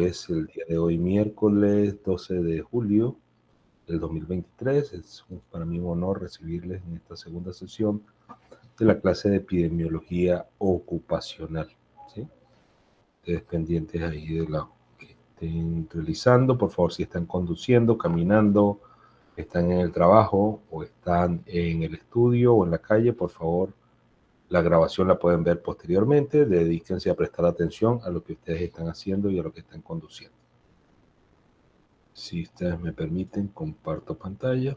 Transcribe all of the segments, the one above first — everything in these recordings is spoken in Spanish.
Es el día de hoy, miércoles 12 de julio del 2023. Es para mí un honor recibirles en esta segunda sesión de la clase de epidemiología ocupacional, ¿sí? Ustedes pendientes ahí de lo que estén realizando. Por favor, si están conduciendo, caminando, están en el trabajo o están en el estudio o en la calle, por favor, la grabación la pueden ver posteriormente. Dedíquense a prestar atención a lo que ustedes están haciendo y a lo que están conduciendo. Si ustedes me permiten, comparto pantalla.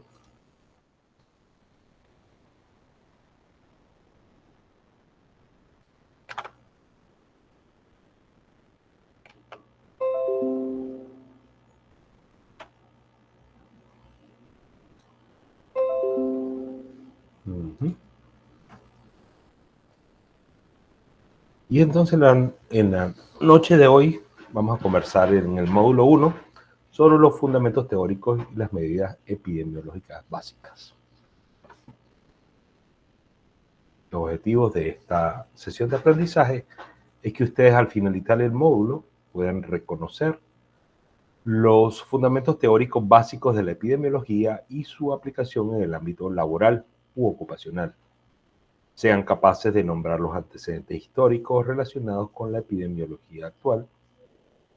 Y entonces en la noche de hoy vamos a conversar en el módulo 1 sobre los fundamentos teóricos y las medidas epidemiológicas básicas. Los objetivos de esta sesión de aprendizaje es que ustedes al finalizar el módulo puedan reconocer los fundamentos teóricos básicos de la epidemiología y su aplicación en el ámbito laboral u ocupacional. Sean capaces de nombrar los antecedentes históricos relacionados con la epidemiología actual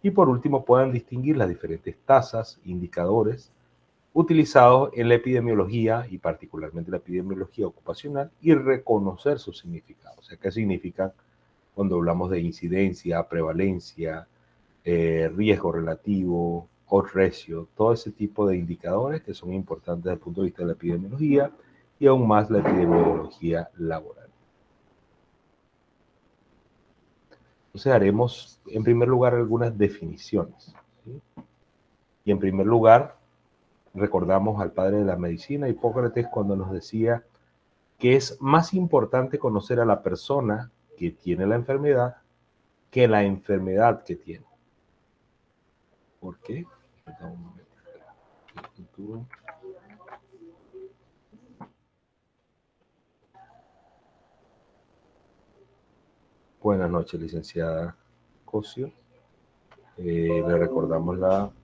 y por último puedan distinguir las diferentes tasas, indicadores utilizados en la epidemiología y particularmente la epidemiología ocupacional y reconocer sus significados. O sea, ¿qué significan cuando hablamos de incidencia, prevalencia, riesgo relativo, odds ratio, todo ese tipo de indicadores que son importantes desde el punto de vista de la epidemiología y aún más la epidemiología laboral? Entonces haremos en primer lugar algunas definiciones, ¿sí? Y en primer lugar recordamos al padre de la medicina, Hipócrates, cuando nos decía que es más importante conocer a la persona que tiene la enfermedad que la enfermedad que tiene. ¿Por qué? Un momento. Buenas noches, licenciada Cosio. Le recordamos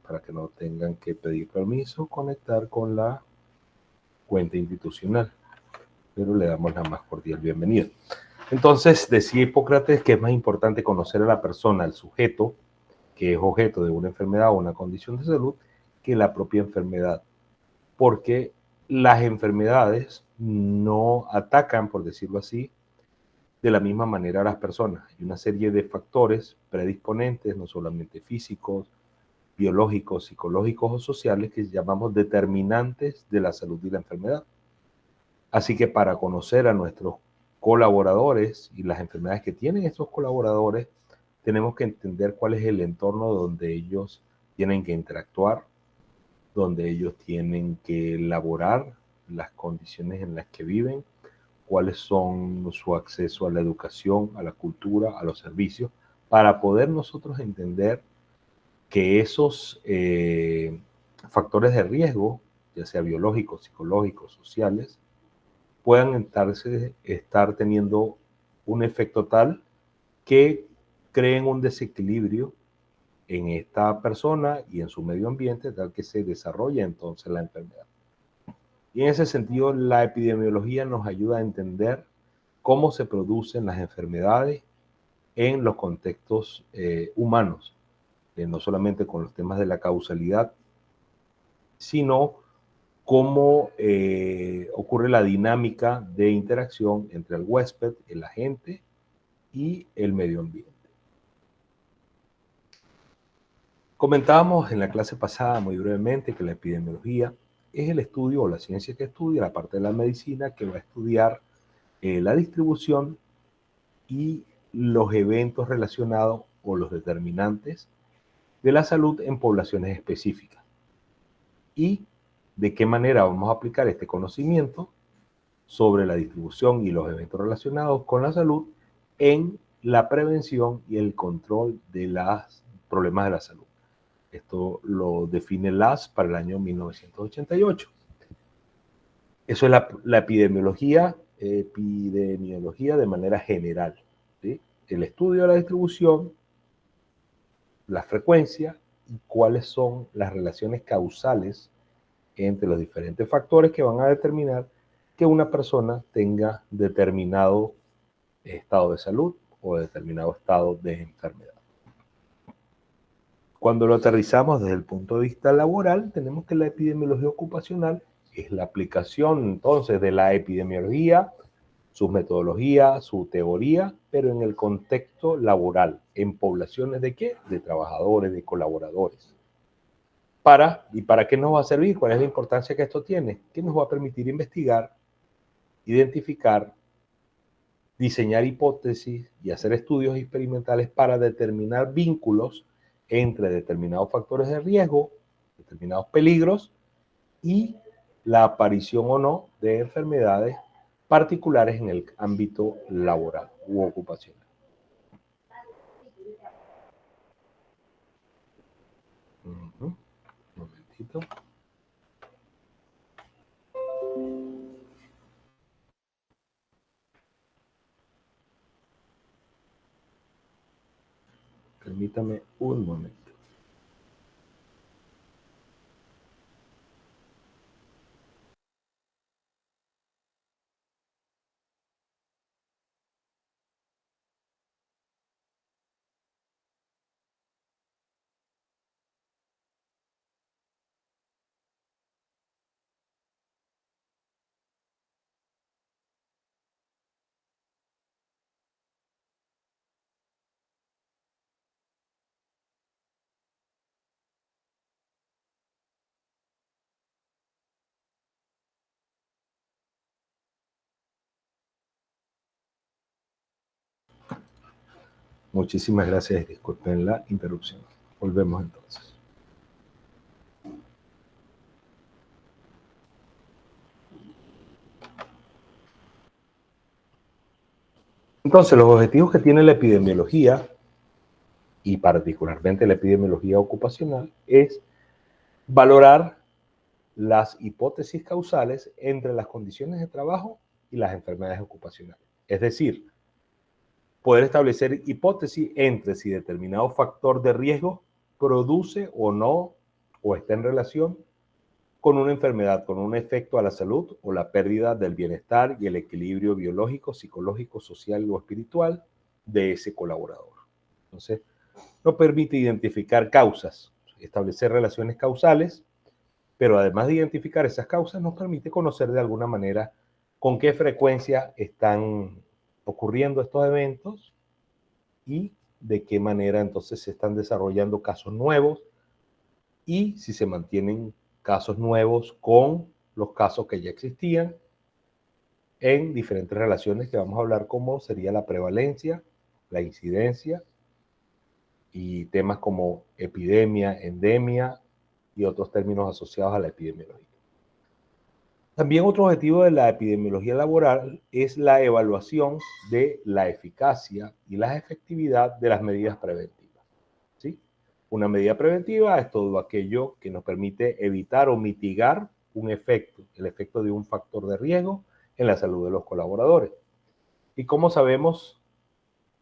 para que no tengan que pedir permiso, conectar con la cuenta institucional, pero le damos la más cordial bienvenida. Entonces, decía Hipócrates que es más importante conocer a la persona, al sujeto, que es objeto de una enfermedad o una condición de salud, que la propia enfermedad, porque las enfermedades no atacan, por decirlo así, de la misma manera a las personas. Hay una serie de factores predisponentes, no solamente físicos, biológicos, psicológicos o sociales, que llamamos determinantes de la salud y la enfermedad. Así que para conocer a nuestros colaboradores y las enfermedades que tienen estos colaboradores, tenemos que entender cuál es el entorno donde ellos tienen que interactuar, donde ellos tienen que elaborar, las condiciones en las que viven, cuáles son su acceso a la educación, a la cultura, a los servicios, para poder nosotros entender que esos factores de riesgo, ya sea biológicos, psicológicos, sociales, puedan estar teniendo un efecto tal que creen un desequilibrio en esta persona y en su medio ambiente, tal que se desarrolla entonces la enfermedad. Y en ese sentido, la epidemiología nos ayuda a entender cómo se producen las enfermedades en los contextos humanos, no solamente con los temas de la causalidad, sino cómo ocurre la dinámica de interacción entre el huésped, el agente y el medio ambiente. Comentábamos en la clase pasada muy brevemente que la epidemiología es el estudio o la ciencia que estudia la parte de la medicina que va a estudiar la distribución y los eventos relacionados o los determinantes de la salud en poblaciones específicas. Y de qué manera vamos a aplicar este conocimiento sobre la distribución y los eventos relacionados con la salud en la prevención y el control de los problemas de la salud. Esto lo define LAS para el año 1988. Eso es la epidemiología de manera general, ¿sí? El estudio de la distribución la frecuencia y cuáles son las relaciones causales entre los diferentes factores que van a determinar que una persona tenga determinado estado de salud o determinado estado de enfermedad. Cuando lo aterrizamos desde el punto de vista laboral, tenemos que la epidemiología ocupacional es la aplicación entonces de la epidemiología, sus metodologías, su teoría, pero en el contexto laboral, en poblaciones de qué? De trabajadores, de colaboradores. ¿Para qué nos va a servir? ¿Cuál es la importancia que esto tiene? Que nos va a permitir investigar, identificar, diseñar hipótesis y hacer estudios experimentales para determinar vínculos entre determinados factores de riesgo, determinados peligros y la aparición o no de enfermedades particulares en el ámbito laboral u ocupacional. Un momentito. Permítame un momento. Muchísimas gracias. Disculpen la interrupción. Volvemos entonces. Entonces, los objetivos que tiene la epidemiología, y particularmente la epidemiología ocupacional, es valorar las hipótesis causales entre las condiciones de trabajo y las enfermedades ocupacionales. Es decir, poder establecer hipótesis entre si determinado factor de riesgo produce o no, o está en relación con una enfermedad, con un efecto a la salud o la pérdida del bienestar y el equilibrio biológico, psicológico, social o espiritual de ese colaborador. Entonces, nos permite identificar causas, establecer relaciones causales, pero además de identificar esas causas, nos permite conocer de alguna manera con qué frecuencia están ocurriendo estos eventos y de qué manera entonces se están desarrollando casos nuevos y si se mantienen casos nuevos con los casos que ya existían en diferentes relaciones que vamos a hablar como sería la prevalencia, la incidencia y temas como epidemia, endemia y otros términos asociados a la epidemiología. También otro objetivo de la epidemiología laboral es la evaluación de la eficacia y la efectividad de las medidas preventivas. ¿Sí? Una medida preventiva es todo aquello que nos permite evitar o mitigar un efecto, el efecto de un factor de riesgo en la salud de los colaboradores. ¿Y cómo sabemos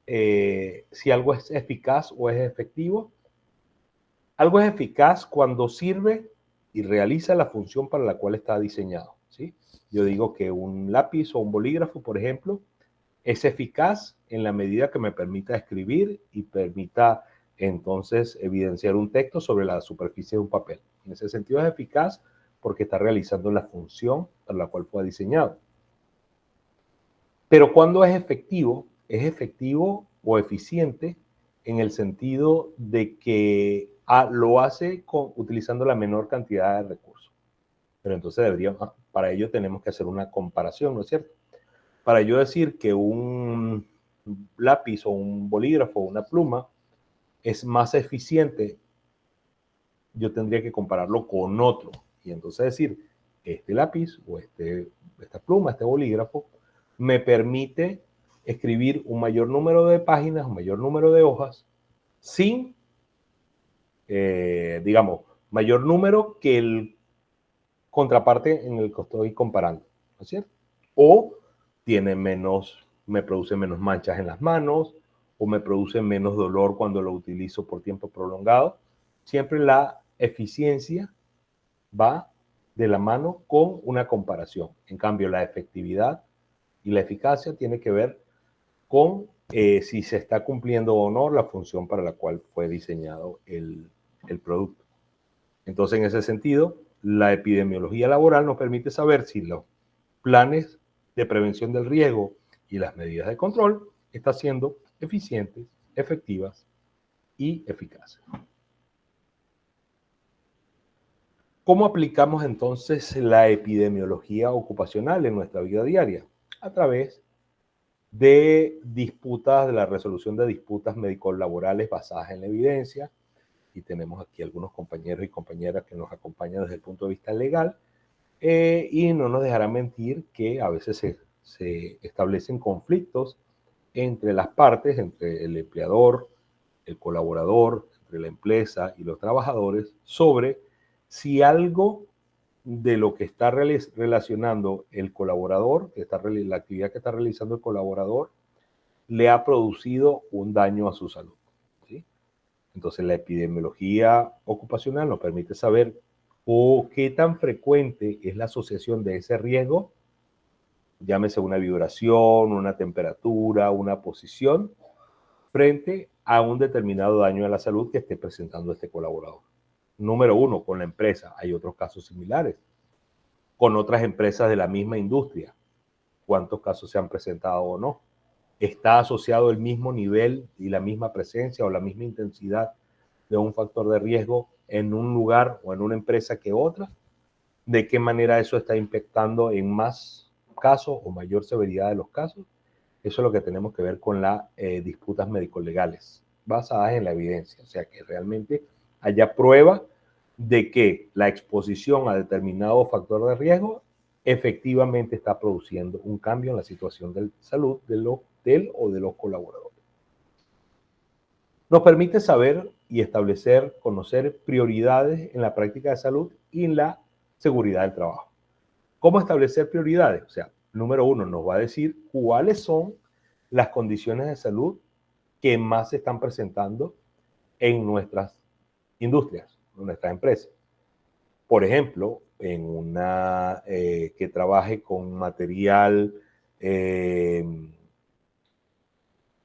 si algo es eficaz o es efectivo? Algo es eficaz cuando sirve y realiza la función para la cual está diseñado. ¿Sí? Yo digo que un lápiz o un bolígrafo, por ejemplo, es eficaz en la medida que me permita escribir y permita entonces evidenciar un texto sobre la superficie de un papel. En ese sentido es eficaz porque está realizando la función para la cual fue diseñado. Pero cuando es efectivo o eficiente en el sentido de que lo hace utilizando la menor cantidad de recursos. Pero entonces para ello tenemos que hacer una comparación, ¿no es cierto? Para yo decir que un lápiz o un bolígrafo o una pluma es más eficiente, yo tendría que compararlo con otro. Y entonces decir, este lápiz o esta pluma, este bolígrafo, me permite escribir un mayor número de páginas, un mayor número de hojas, sin, digamos, mayor número que el contraparte en el que estoy comparando, ¿no es cierto? O tiene menos, me produce menos manchas en las manos, o me produce menos dolor cuando lo utilizo por tiempo prolongado. Siempre la eficiencia va de la mano con una comparación. En cambio, la efectividad y la eficacia tiene que ver con si se está cumpliendo o no la función para la cual fue diseñado el producto. Entonces, en ese sentido, la epidemiología laboral nos permite saber si los planes de prevención del riesgo y las medidas de control están siendo eficientes, efectivas y eficaces. ¿Cómo aplicamos entonces la epidemiología ocupacional en nuestra vida diaria? A través de disputas, de la resolución de disputas médico-laborales basadas en la evidencia, y tenemos aquí algunos compañeros y compañeras que nos acompañan desde el punto de vista legal, y no nos dejarán mentir que a veces se establecen conflictos entre las partes, entre el empleador, el colaborador, entre la empresa y los trabajadores, sobre si algo de lo que está relacionando el colaborador, la actividad que está realizando el colaborador, le ha producido un daño a su salud, ¿sí? Entonces, la epidemiología ocupacional nos permite saber qué tan frecuente es la asociación de ese riesgo, llámese una vibración, una temperatura, una posición, frente a un determinado daño a la salud que esté presentando este colaborador. Número uno, con la empresa. Hay otros casos similares. Con otras empresas de la misma industria. ¿Cuántos casos se han presentado o no? ¿Está asociado el mismo nivel y la misma presencia o la misma intensidad de un factor de riesgo en un lugar o en una empresa que otra? ¿De qué manera eso está impactando en más casos o mayor severidad de los casos? Eso es lo que tenemos que ver con las disputas médico-legales basadas en la evidencia. O sea, que realmente haya prueba de que la exposición a determinado factor de riesgo efectivamente está produciendo un cambio en la situación de salud del o de los colaboradores. Nos permite saber y establecer, conocer prioridades en la práctica de salud y en la seguridad del trabajo. ¿Cómo establecer prioridades? O sea, número uno, nos va a decir cuáles son las condiciones de salud que más se están presentando en nuestras industrias, en nuestras empresas. Por ejemplo, en una que trabaje con material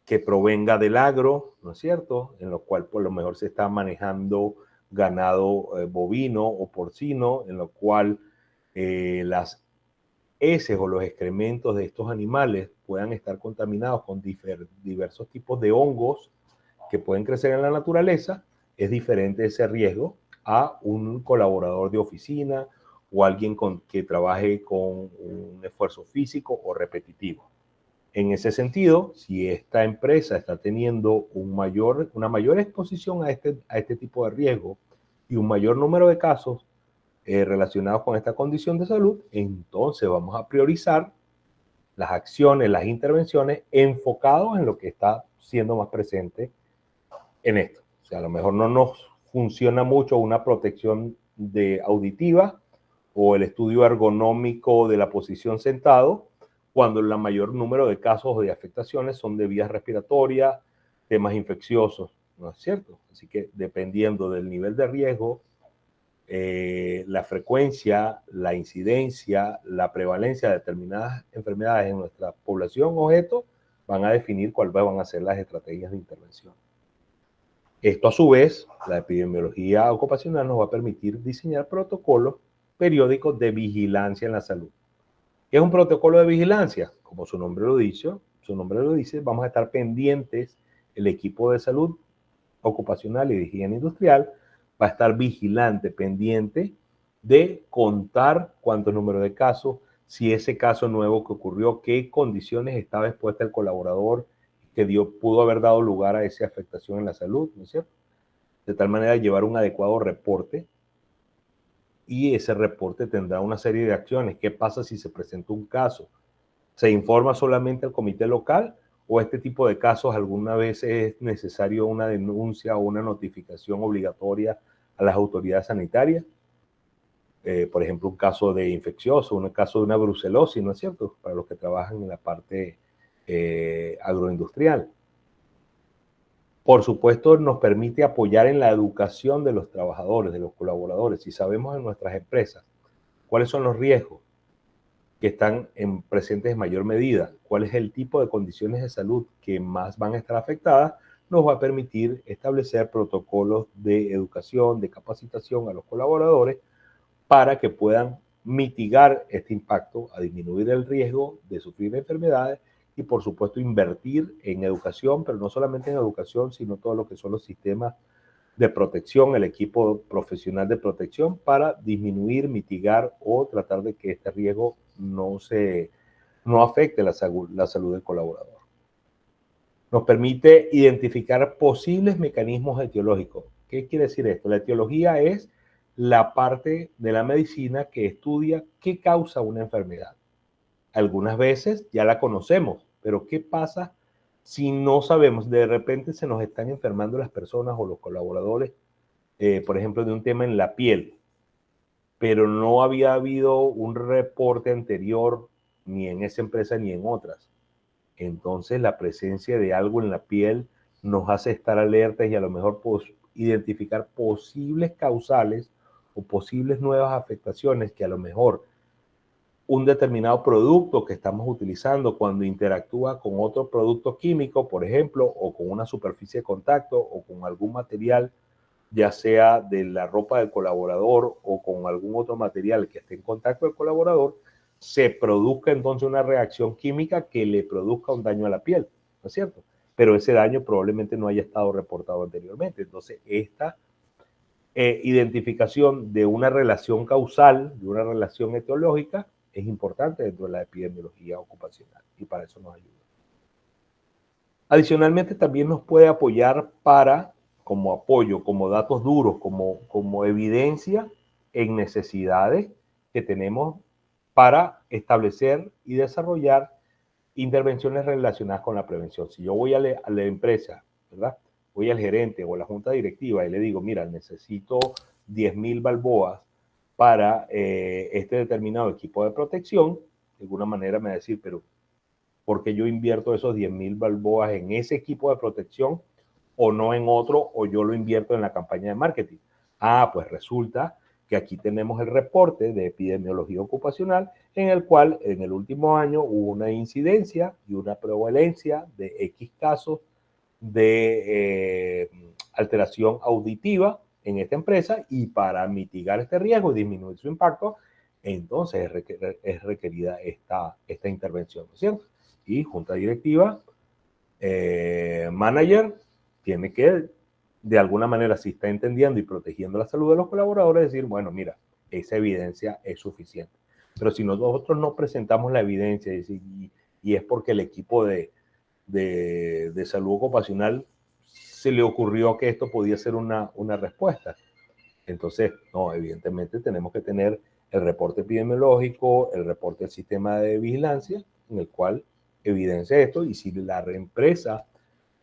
que provenga del agro, ¿no es cierto? En lo cual por lo mejor se está manejando ganado bovino o porcino, en lo cual las heces o los excrementos de estos animales puedan estar contaminados con diversos tipos de hongos que pueden crecer en la naturaleza, es diferente ese riesgo a un colaborador de oficina o alguien que trabaje con un esfuerzo físico o repetitivo. En ese sentido, si esta empresa está teniendo una mayor exposición a este tipo de riesgo y un mayor número de casos relacionados con esta condición de salud, entonces vamos a priorizar las acciones, las intervenciones enfocados en lo que está siendo más presente en esto. O sea, a lo mejor no nos funciona mucho una protección auditiva o el estudio ergonómico de la posición sentado, cuando el mayor número de casos de afectaciones son de vías respiratorias, temas infecciosos, ¿no es cierto? Así que dependiendo del nivel de riesgo, la frecuencia, la incidencia, la prevalencia de determinadas enfermedades en nuestra población objeto van a definir cuáles van a ser las estrategias de intervención. Esto a su vez, la epidemiología ocupacional nos va a permitir diseñar protocolos periódicos de vigilancia en la salud. ¿Qué es un protocolo de vigilancia? Como su nombre lo dice, vamos a estar pendientes, el equipo de salud ocupacional y de higiene industrial va a estar vigilante, pendiente de contar cuántos números de casos, si ese caso nuevo que ocurrió, qué condiciones estaba expuesta el colaborador que pudo haber dado lugar a esa afectación en la salud, ¿no es cierto? De tal manera llevar un adecuado reporte, y ese reporte tendrá una serie de acciones. ¿Qué pasa si se presenta un caso? ¿Se informa solamente al comité local o este tipo de casos alguna vez es necesario una denuncia o una notificación obligatoria a las autoridades sanitarias? Por ejemplo, un caso de infeccioso, un caso de una brucelosis, ¿no es cierto? Para los que trabajan en la parte agroindustrial. Por supuesto, nos permite apoyar en la educación de los trabajadores, de los colaboradores. Si sabemos en nuestras empresas cuáles son los riesgos que están presentes en mayor medida, cuál es el tipo de condiciones de salud que más van a estar afectadas, nos va a permitir establecer protocolos de educación, de capacitación a los colaboradores para que puedan mitigar este impacto, a disminuir el riesgo de sufrir enfermedades y, por supuesto, invertir en educación, pero no solamente en educación, sino todo lo que son los sistemas de protección, el equipo profesional de protección para disminuir, mitigar o tratar de que este riesgo no afecte la salud del colaborador. Nos permite identificar posibles mecanismos etiológicos. ¿Qué quiere decir esto? La etiología es la parte de la medicina que estudia qué causa una enfermedad. Algunas veces ya la conocemos, pero ¿qué pasa si no sabemos? De repente se nos están enfermando las personas o los colaboradores, por ejemplo, de un tema en la piel, pero no había habido un reporte anterior ni en esa empresa ni en otras. Entonces la presencia de algo en la piel nos hace estar alertas y a lo mejor identificar posibles causales o posibles nuevas afectaciones que a lo mejor un determinado producto que estamos utilizando cuando interactúa con otro producto químico, por ejemplo, o con una superficie de contacto o con algún material, ya sea de la ropa del colaborador o con algún otro material que esté en contacto del colaborador, se produzca entonces una reacción química que le produzca un daño a la piel, ¿no es cierto? Pero ese daño probablemente no haya estado reportado anteriormente. Entonces, esta identificación de una relación causal, de una relación etiológica, es importante dentro de la epidemiología ocupacional y para eso nos ayuda. Adicionalmente, también nos puede apoyar como apoyo, como datos duros, como evidencia en necesidades que tenemos para establecer y desarrollar intervenciones relacionadas con la prevención. Si yo voy a la empresa, ¿verdad? Voy al gerente o a la junta directiva y le digo, mira, necesito 10.000 balboas para este determinado equipo de protección, de alguna manera me va a decir, pero ¿por qué yo invierto esos 10.000 balboas en ese equipo de protección o no en otro, o yo lo invierto en la campaña de marketing? Ah, pues resulta que aquí tenemos el reporte de epidemiología ocupacional en el cual en el último año hubo una incidencia y una prevalencia de X casos de alteración auditiva en esta empresa, y para mitigar este riesgo y disminuir su impacto, entonces es requerida esta intervención, ¿no es cierto? Y junta directiva, manager, tiene que, de alguna manera, si está entendiendo y protegiendo la salud de los colaboradores, decir, bueno, mira, esa evidencia es suficiente. Pero si nosotros no presentamos la evidencia y es porque el equipo de salud ocupacional se le ocurrió que esto podía ser una respuesta, entonces, no, evidentemente tenemos que tener el reporte epidemiológico, el reporte del sistema de vigilancia, en el cual evidencia esto, y si la empresa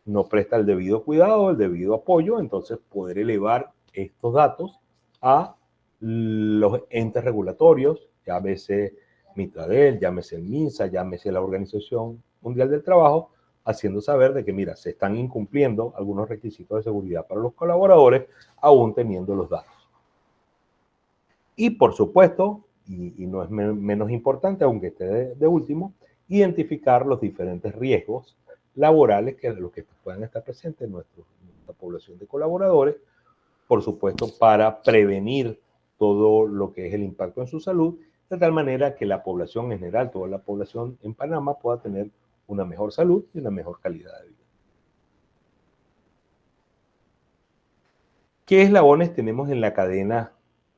no presta el debido cuidado, el debido apoyo, entonces poder elevar estos datos a los entes regulatorios, llámese Mitradel, llámese el MINSA, llámese la Organización Mundial del Trabajo, haciendo saber de que, mira, se están incumpliendo algunos requisitos de seguridad para los colaboradores, aún teniendo los datos. Y por supuesto, y no es menos importante, aunque esté de último, identificar los diferentes riesgos laborales que los que puedan estar presentes en nuestra población de colaboradores, por supuesto, para prevenir todo lo que es el impacto en su salud, de tal manera que la población en general, toda la población en Panamá, pueda tener una mejor salud y una mejor calidad de vida. ¿Qué eslabones tenemos en la cadena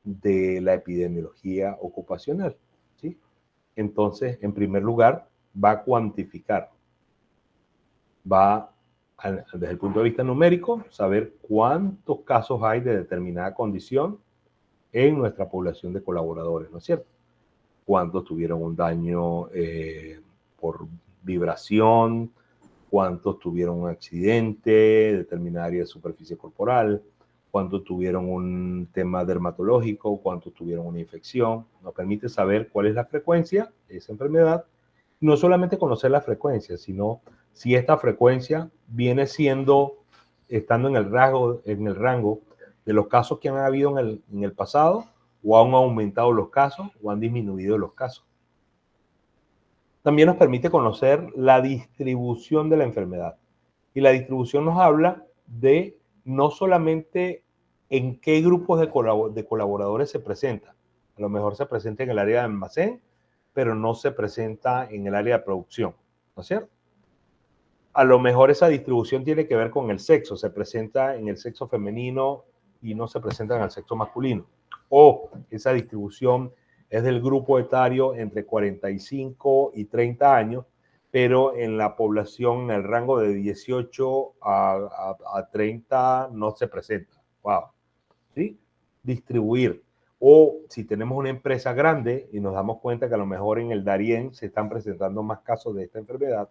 de la epidemiología ocupacional? ¿Sí? Entonces, en primer lugar, va a cuantificar, desde el punto de vista numérico, saber cuántos casos hay de determinada condición en nuestra población de colaboradores, ¿no es cierto? Cuántos tuvieron un daño por vibración, cuántos tuvieron un accidente, determinada área de superficie corporal, cuántos tuvieron un tema dermatológico, cuántos tuvieron una infección. Nos permite saber cuál es la frecuencia de esa enfermedad. No solamente conocer la frecuencia, sino si esta frecuencia viene siendo estando en el rango de los casos que han habido en el pasado, o han aumentado los casos o han disminuido los casos. También nos permite conocer la distribución de la enfermedad. Y la distribución nos habla de no solamente en qué grupos de colaboradores se presenta. A lo mejor se presenta en el área de almacén, pero no se presenta en el área de producción, ¿no es cierto? A lo mejor esa distribución tiene que ver con el sexo, se presenta en el sexo femenino y no se presenta en el sexo masculino. O esa distribución es del grupo etario entre 45 y 30 años, pero en la población, en el rango de 18 a 30 no se presenta. Wow. ¿Sí? Distribuir. O si tenemos una empresa grande y nos damos cuenta que a lo mejor en el Darién se están presentando más casos de esta enfermedad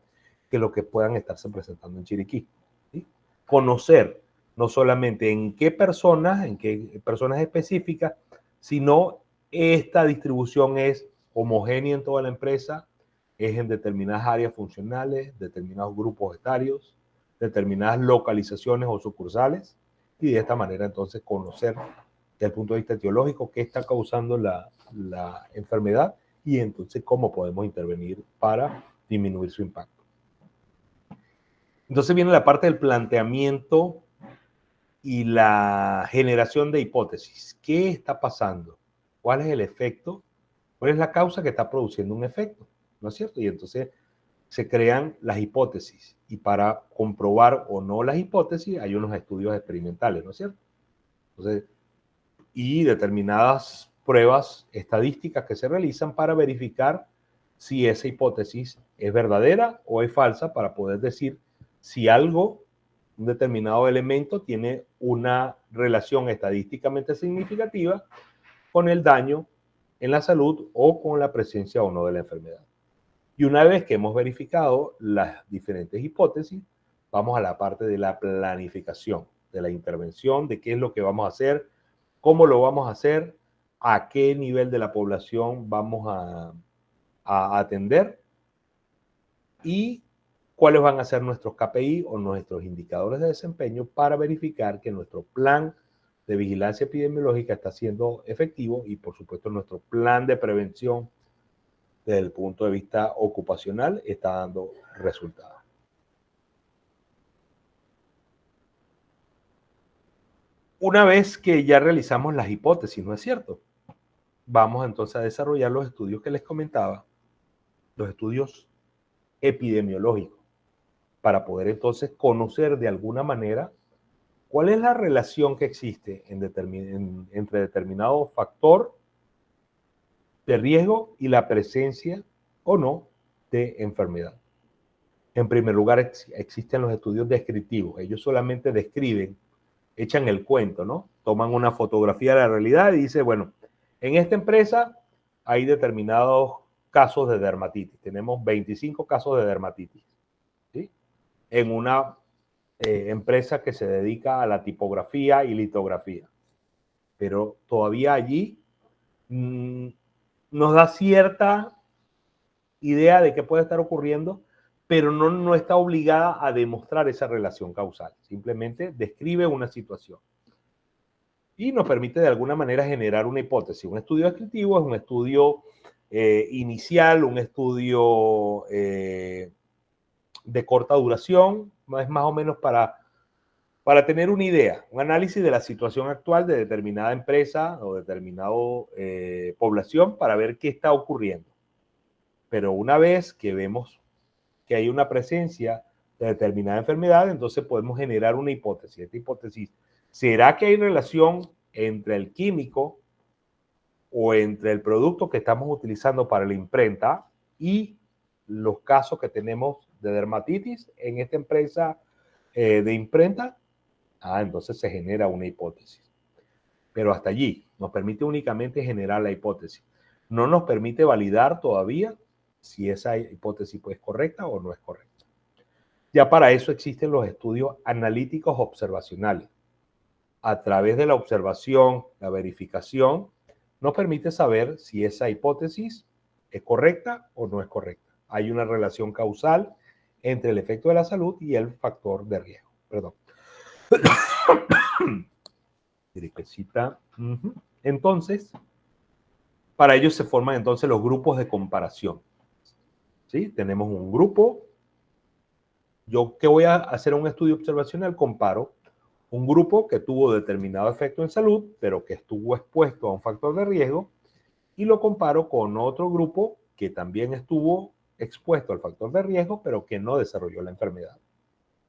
que lo que puedan estarse presentando en Chiriquí. ¿Sí? Conocer no solamente en qué personas específicas, sino esta distribución es homogénea en toda la empresa, es en determinadas áreas funcionales, determinados grupos etarios, determinadas localizaciones o sucursales, y de esta manera entonces conocer desde el punto de vista etiológico qué está causando la enfermedad y entonces cómo podemos intervenir para disminuir su impacto. Entonces viene la parte del planteamiento y la generación de hipótesis. ¿Qué está pasando? ¿Cuál es el efecto? ¿Cuál es la causa que está produciendo un efecto? ¿No es cierto? Y entonces se crean las hipótesis. Y para comprobar o no las hipótesis hay unos estudios experimentales, ¿no es cierto? Entonces, y determinadas pruebas estadísticas que se realizan para verificar si esa hipótesis es verdadera o es falsa para poder decir si algo, un determinado elemento, tiene una relación estadísticamente significativa con el daño en la salud o con la presencia o no de la enfermedad. Y una vez que hemos verificado las diferentes hipótesis, vamos a la parte de la planificación, de la intervención, de qué es lo que vamos a hacer, cómo lo vamos a hacer, a qué nivel de la población vamos a atender y cuáles van a ser nuestros KPI o nuestros indicadores de desempeño para verificar que nuestro plan de vigilancia epidemiológica está siendo efectivo y, por supuesto, nuestro plan de prevención desde el punto de vista ocupacional está dando resultados. Una vez que ya realizamos las hipótesis, ¿no es cierto? Vamos entonces a desarrollar los estudios que les comentaba, los estudios epidemiológicos, para poder entonces conocer de alguna manera cuál es la relación que existe entre determinado factor de riesgo y la presencia o no de enfermedad. En primer lugar, existen los estudios descriptivos. Ellos solamente describen, echan el cuento, ¿no? Toman una fotografía de la realidad y dicen, bueno, en esta empresa hay determinados casos de dermatitis. Tenemos 25 casos de dermatitis, ¿sí? En una empresa que se dedica a la tipografía y litografía. Pero todavía allí nos da cierta idea de qué puede estar ocurriendo, pero no está obligada a demostrar esa relación causal. Simplemente describe una situación. Y nos permite de alguna manera generar una hipótesis. Un estudio descriptivo es un estudio inicial, un estudio de corta duración, es más o menos para tener una idea, un análisis de la situación actual de determinada empresa o determinada población para ver qué está ocurriendo. Pero una vez que vemos que hay una presencia de determinada enfermedad, entonces podemos generar una hipótesis. Esta hipótesis, ¿será que hay relación entre el químico o entre el producto que estamos utilizando para la imprenta y los casos que tenemos de dermatitis en esta empresa de imprenta? Entonces se genera una hipótesis. Pero hasta allí nos permite únicamente generar la hipótesis. No nos permite validar todavía si esa hipótesis es correcta o no es correcta. Ya para eso existen los estudios analíticos observacionales. A través de la observación, la verificación, nos permite saber si esa hipótesis es correcta o no es correcta. Hay una relación causal entre el efecto de la salud y el factor de riesgo. Perdón. Gripecita. Entonces, para ello se forman entonces los grupos de comparación. ¿Sí? Tenemos un grupo. Yo que voy a hacer un estudio observacional, comparo un grupo que tuvo determinado efecto en salud, pero que estuvo expuesto a un factor de riesgo, y lo comparo con otro grupo que también estuvo expuesto al factor de riesgo, pero que no desarrolló la enfermedad.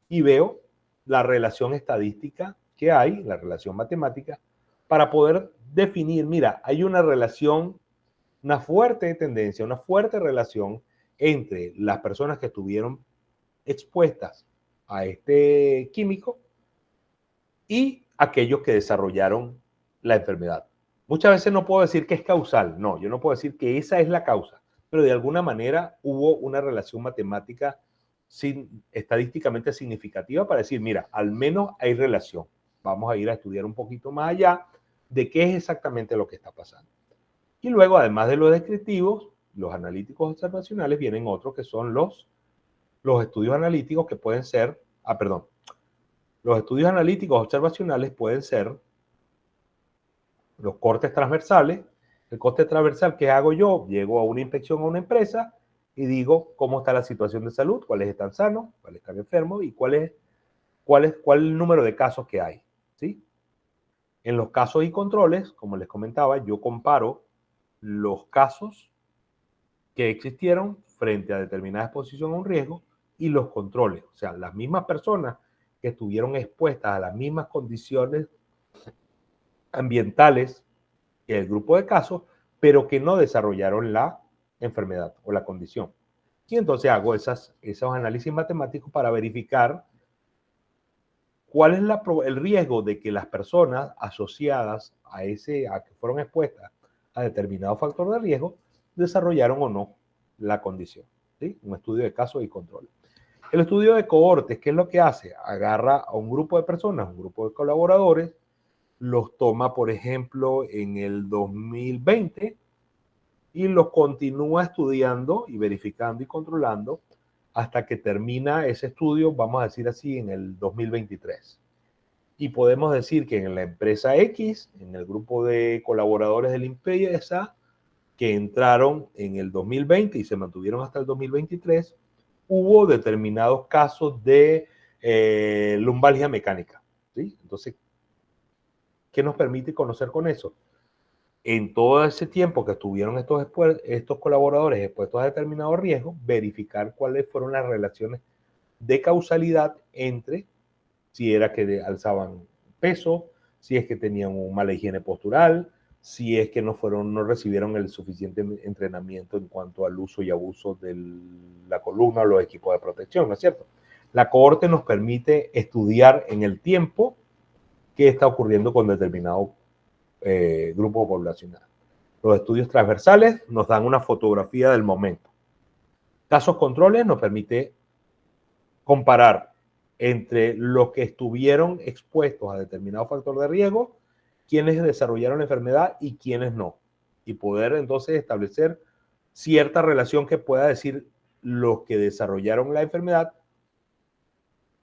Y veo la relación estadística que hay, la relación matemática, para poder definir, mira, hay una relación, una fuerte tendencia, una fuerte relación entre las personas que estuvieron expuestas a este químico y aquellos que desarrollaron la enfermedad. Muchas veces no puedo decir que es causal, no, yo no puedo decir que esa es la causa, pero de alguna manera hubo una relación matemática estadísticamente significativa para decir, mira, al menos hay relación. Vamos a ir a estudiar un poquito más allá de qué es exactamente lo que está pasando. Y luego, además de los descriptivos, los analíticos observacionales, vienen otros que son los estudios analíticos que pueden ser, los estudios analíticos observacionales pueden ser los cortes transversales. El corte transversal, ¿qué hago yo? Llego a una inspección a una empresa y digo cómo está la situación de salud, cuáles están sanos, cuáles están enfermos y cuál es el número de casos que hay. ¿Sí? En los casos y controles, como les comentaba, yo comparo los casos que existieron frente a determinada exposición a un riesgo y los controles. O sea, las mismas personas que estuvieron expuestas a las mismas condiciones ambientales que el grupo de casos, pero que no desarrollaron la enfermedad o la condición. Y entonces hago esos análisis matemáticos para verificar cuál es el riesgo de que las personas asociadas a que fueron expuestas a determinado factor de riesgo desarrollaron o no la condición. ¿Sí? Un estudio de casos y control. El estudio de cohortes, ¿qué es lo que hace? Agarra a un grupo de personas, un grupo de colaboradores, los toma, por ejemplo, en el 2020 y los continúa estudiando y verificando y controlando hasta que termina ese estudio, vamos a decir así, en el 2023. Y podemos decir que en la empresa X, en el grupo de colaboradores de la empresa, que entraron en el 2020 y se mantuvieron hasta el 2023, hubo determinados casos de lumbalgia mecánica. ¿Sí? Entonces, ¿qué nos permite conocer con eso? En todo ese tiempo que estuvieron estos colaboradores expuestos a determinados riesgos, verificar cuáles fueron las relaciones de causalidad entre si era que alzaban peso, si es que tenían una mala higiene postural, si es que no recibieron el suficiente entrenamiento en cuanto al uso y abuso de la columna o los equipos de protección, ¿no es cierto? La cohorte nos permite estudiar en el tiempo qué está ocurriendo con determinado grupo poblacional. Los estudios transversales nos dan una fotografía del momento. Casos controles nos permite comparar entre los que estuvieron expuestos a determinado factor de riesgo, quienes desarrollaron la enfermedad y quienes no. Y poder entonces establecer cierta relación que pueda decir los que desarrollaron la enfermedad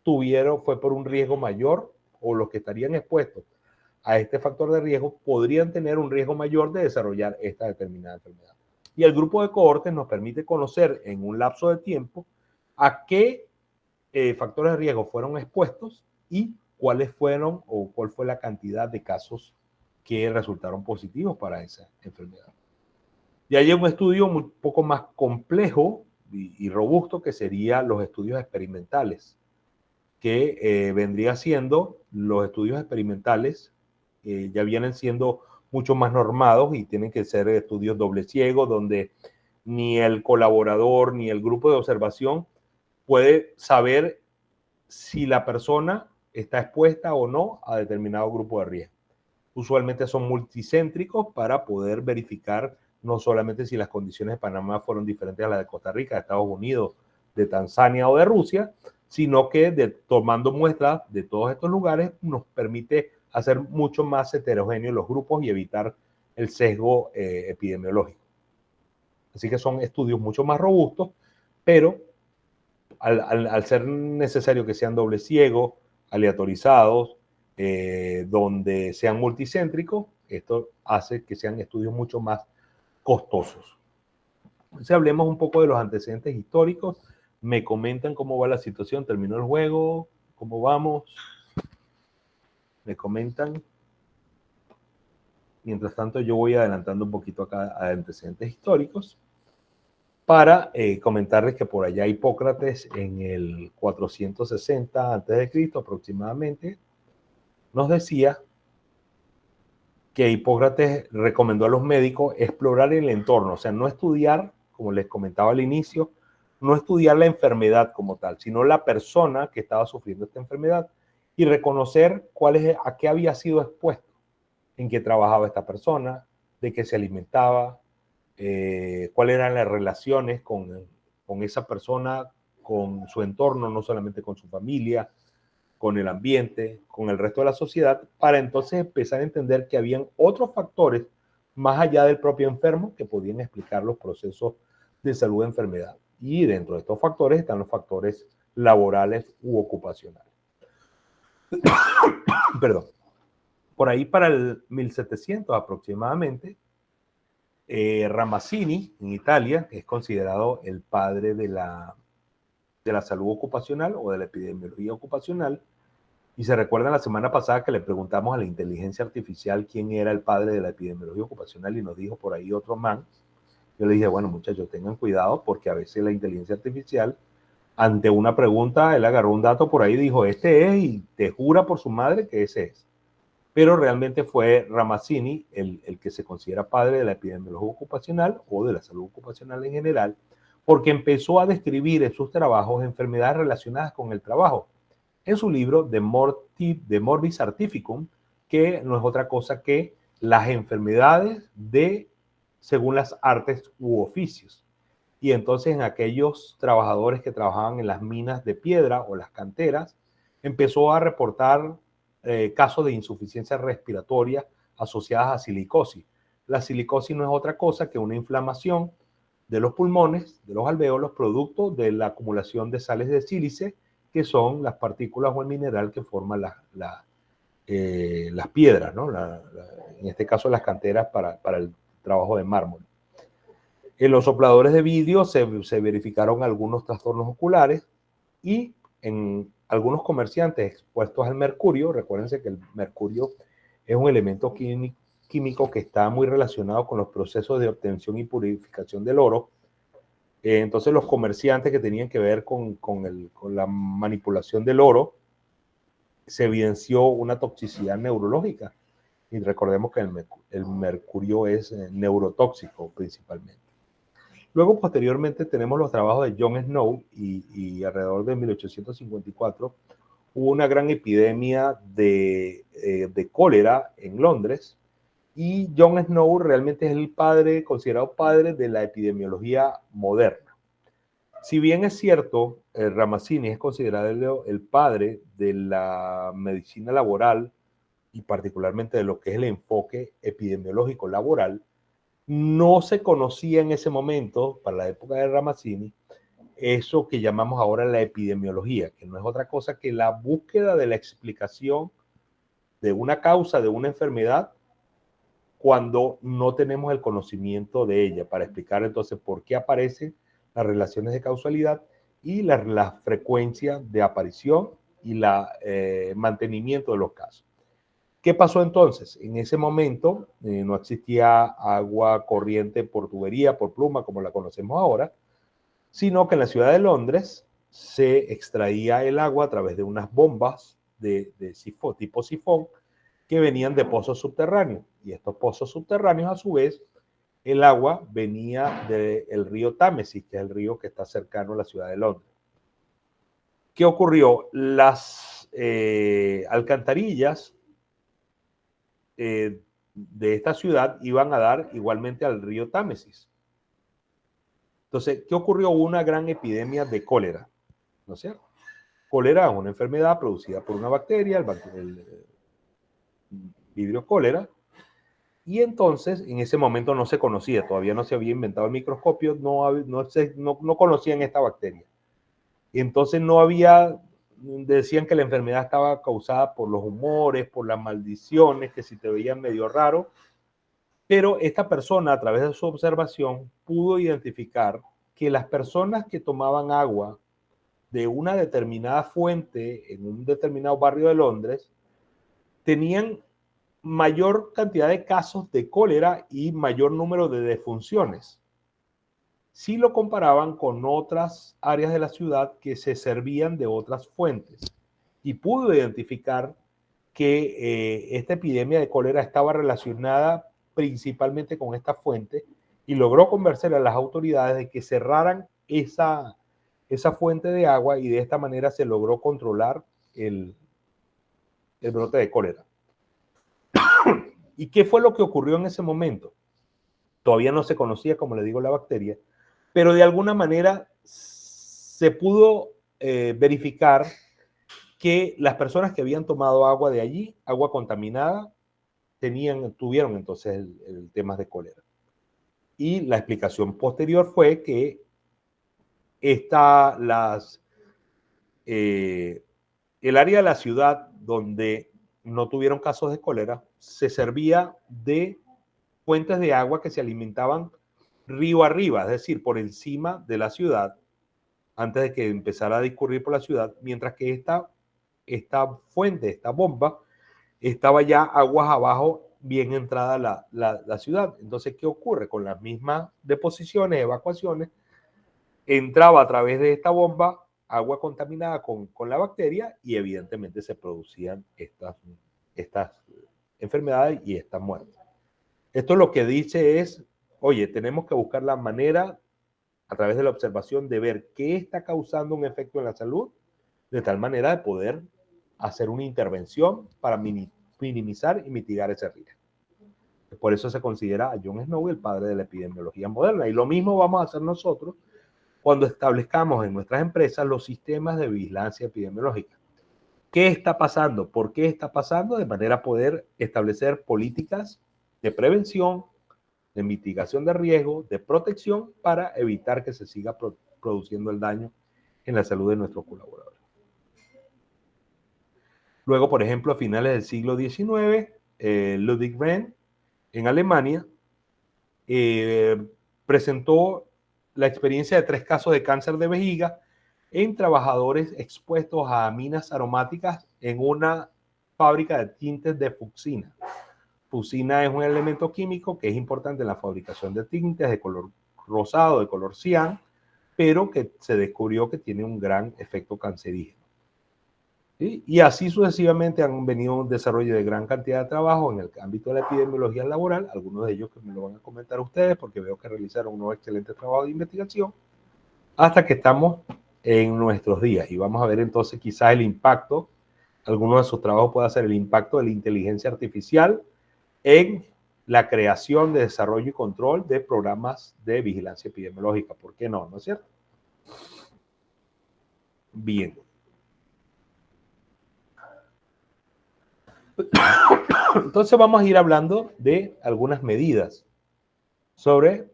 fue por un riesgo mayor o los que estarían expuestos a este factor de riesgo podrían tener un riesgo mayor de desarrollar esta determinada enfermedad. Y el grupo de cohortes nos permite conocer en un lapso de tiempo a qué factores de riesgo fueron expuestos y cuáles fueron o cuál fue la cantidad de casos que resultaron positivos para esa enfermedad. Y hay un estudio un poco más complejo y robusto que serían los estudios experimentales, que vendría siendo los estudios experimentales, ya vienen siendo mucho más normados y tienen que ser estudios doble ciego, donde ni el colaborador ni el grupo de observación puede saber si la persona está expuesta o no a determinado grupo de riesgo. Usualmente son multicéntricos para poder verificar no solamente si las condiciones de Panamá fueron diferentes a las de Costa Rica, de Estados Unidos, de Tanzania o de Rusia, sino que tomando muestras de todos estos lugares nos permite hacer mucho más heterogéneos los grupos y evitar el sesgo epidemiológico. Así que son estudios mucho más robustos, pero al ser necesario que sean doble ciego, aleatorizados, donde sean multicéntricos. Esto hace que sean estudios mucho más costosos. Entonces hablemos un poco de los antecedentes históricos. Me comentan cómo va la situación, terminó el juego, cómo vamos. Me comentan. Mientras tanto, yo voy adelantando un poquito acá a antecedentes históricos para comentarles que por allá Hipócrates en el 460 a.C. aproximadamente nos decía que Hipócrates recomendó a los médicos explorar el entorno, o sea, no estudiar, como les comentaba al inicio, no estudiar la enfermedad como tal, sino la persona que estaba sufriendo esta enfermedad y reconocer a qué había sido expuesto, en qué trabajaba esta persona, de qué se alimentaba, cuáles eran las relaciones con esa persona, con su entorno, no solamente con su familia, con el ambiente, con el resto de la sociedad, para entonces empezar a entender que habían otros factores más allá del propio enfermo que podían explicar los procesos de salud de enfermedad. Y dentro de estos factores están los factores laborales u ocupacionales. Perdón. Por ahí para el 1700 aproximadamente, Ramazzini, en Italia, que es considerado el padre de la salud ocupacional o de la epidemiología ocupacional, y se recuerdan la semana pasada que le preguntamos a la inteligencia artificial quién era el padre de la epidemiología ocupacional y nos dijo por ahí otro man. Yo le dije, bueno, muchachos, tengan cuidado porque a veces la inteligencia artificial, ante una pregunta, él agarró un dato por ahí y dijo, este es, y te jura por su madre que ese es. Pero realmente fue Ramazzini el que se considera padre de la epidemiología ocupacional o de la salud ocupacional en general, porque empezó a describir en sus trabajos enfermedades relacionadas con el trabajo. En su libro De Morbis Artificum, que no es otra cosa que las enfermedades según las artes u oficios. Y entonces en aquellos trabajadores que trabajaban en las minas de piedra o las canteras, empezó a reportar casos de insuficiencia respiratoria asociadas a silicosis. La silicosis no es otra cosa que una inflamación de los pulmones, de los alvéolos, producto de la acumulación de sales de sílice, que son las partículas o el mineral que forman las piedras, ¿no? En este caso las canteras para el trabajo de mármol. En los sopladores de vidrio se verificaron algunos trastornos oculares y en algunos comerciantes expuestos al mercurio. Recuérdense que el mercurio es un elemento químico que está muy relacionado con los procesos de obtención y purificación del oro. Entonces los comerciantes que tenían que ver con la manipulación del oro, se evidenció una toxicidad neurológica. Y recordemos que el mercurio es neurotóxico principalmente. Luego, posteriormente, tenemos los trabajos de John Snow y alrededor de 1854 hubo una gran epidemia de cólera en Londres, y John Snow realmente es el padre, considerado padre de la epidemiología moderna. Si bien es cierto, Ramazzini es considerado el padre de la medicina laboral y particularmente de lo que es el enfoque epidemiológico laboral, no se conocía en ese momento, para la época de Ramazzini, eso que llamamos ahora la epidemiología, que no es otra cosa que la búsqueda de la explicación de una causa de una enfermedad cuando no tenemos el conocimiento de ella, para explicar entonces por qué aparecen las relaciones de causalidad y la frecuencia de aparición y mantenimiento de los casos. ¿Qué pasó entonces? En ese momento no existía agua corriente por tubería, por pluma, como la conocemos ahora, sino que en la ciudad de Londres se extraía el agua a través de unas bombas de tipo sifón que venían de pozos subterráneos. Y estos pozos subterráneos, a su vez, el agua venía del río Támesis, que es el río que está cercano a la ciudad de Londres. ¿Qué ocurrió? Las alcantarillas de esta ciudad iban a dar igualmente al río Támesis. Entonces, ¿qué ocurrió? Hubo una gran epidemia de cólera, ¿no es cierto? Cólera es una enfermedad producida por una bacteria, el vibrio cólera, y entonces en ese momento no se conocía, todavía no se había inventado el microscopio, no conocían esta bacteria. Y entonces no había decían que la enfermedad estaba causada por los humores, por las maldiciones, que si te veían medio raro, pero esta persona a través de su observación pudo identificar que las personas que tomaban agua de una determinada fuente en un determinado barrio de Londres tenían mayor cantidad de casos de cólera y mayor número de defunciones. Si lo comparaban con otras áreas de la ciudad que se servían de otras fuentes. Y pudo identificar que esta epidemia de cólera estaba relacionada principalmente con esta fuente y logró convencer a las autoridades de que cerraran esa fuente de agua y de esta manera se logró controlar el brote de cólera. ¿Y qué fue lo que ocurrió en ese momento? Todavía no se conocía, como le digo, la bacteria, pero de alguna manera se pudo verificar que las personas que habían tomado agua de allí, agua contaminada, tuvieron entonces el tema de cólera. Y la explicación posterior fue que el área de la ciudad donde no tuvieron casos de cólera se servía de fuentes de agua que se alimentaban río arriba, es decir, por encima de la ciudad, antes de que empezara a discurrir por la ciudad, mientras que esta fuente, esta bomba, estaba ya aguas abajo, bien entrada la ciudad. Entonces, ¿qué ocurre? Con las mismas deposiciones, evacuaciones, entraba a través de esta bomba agua contaminada con la bacteria y evidentemente se producían estas enfermedades y estas muertes. Esto lo que dice es, oye, tenemos que buscar la manera a través de la observación de ver qué está causando un efecto en la salud, de tal manera de poder hacer una intervención para minimizar y mitigar ese riesgo. Por eso se considera a John Snow el padre de la epidemiología moderna. Y lo mismo vamos a hacer nosotros cuando establezcamos en nuestras empresas los sistemas de vigilancia epidemiológica. ¿Qué está pasando? ¿Por qué está pasando? De manera a poder establecer políticas de prevención, de mitigación de riesgo, de protección para evitar que se siga produciendo el daño en la salud de nuestros colaboradores. Luego, por ejemplo, a finales del siglo XIX, Ludwig Wien, en Alemania, presentó la experiencia de 3 casos de cáncer de vejiga en trabajadores expuestos a aminas aromáticas en una fábrica de tintes de fucsina. Fucsina es un elemento químico que es importante en la fabricación de tintes de color rosado, de color cian, pero que se descubrió que tiene un gran efecto cancerígeno. ¿Sí? Y así sucesivamente han venido un desarrollo de gran cantidad de trabajo en el ámbito de la epidemiología laboral, algunos de ellos que me lo van a comentar ustedes porque veo que realizaron unos excelentes trabajos de investigación, hasta que estamos en nuestros días. Y vamos a ver entonces quizás el impacto, algunos de sus trabajos puede ser el impacto de la inteligencia artificial en la creación, de desarrollo y control de programas de vigilancia epidemiológica. ¿Por qué no? ¿No es cierto? Bien. Entonces vamos a ir hablando de algunas medidas sobre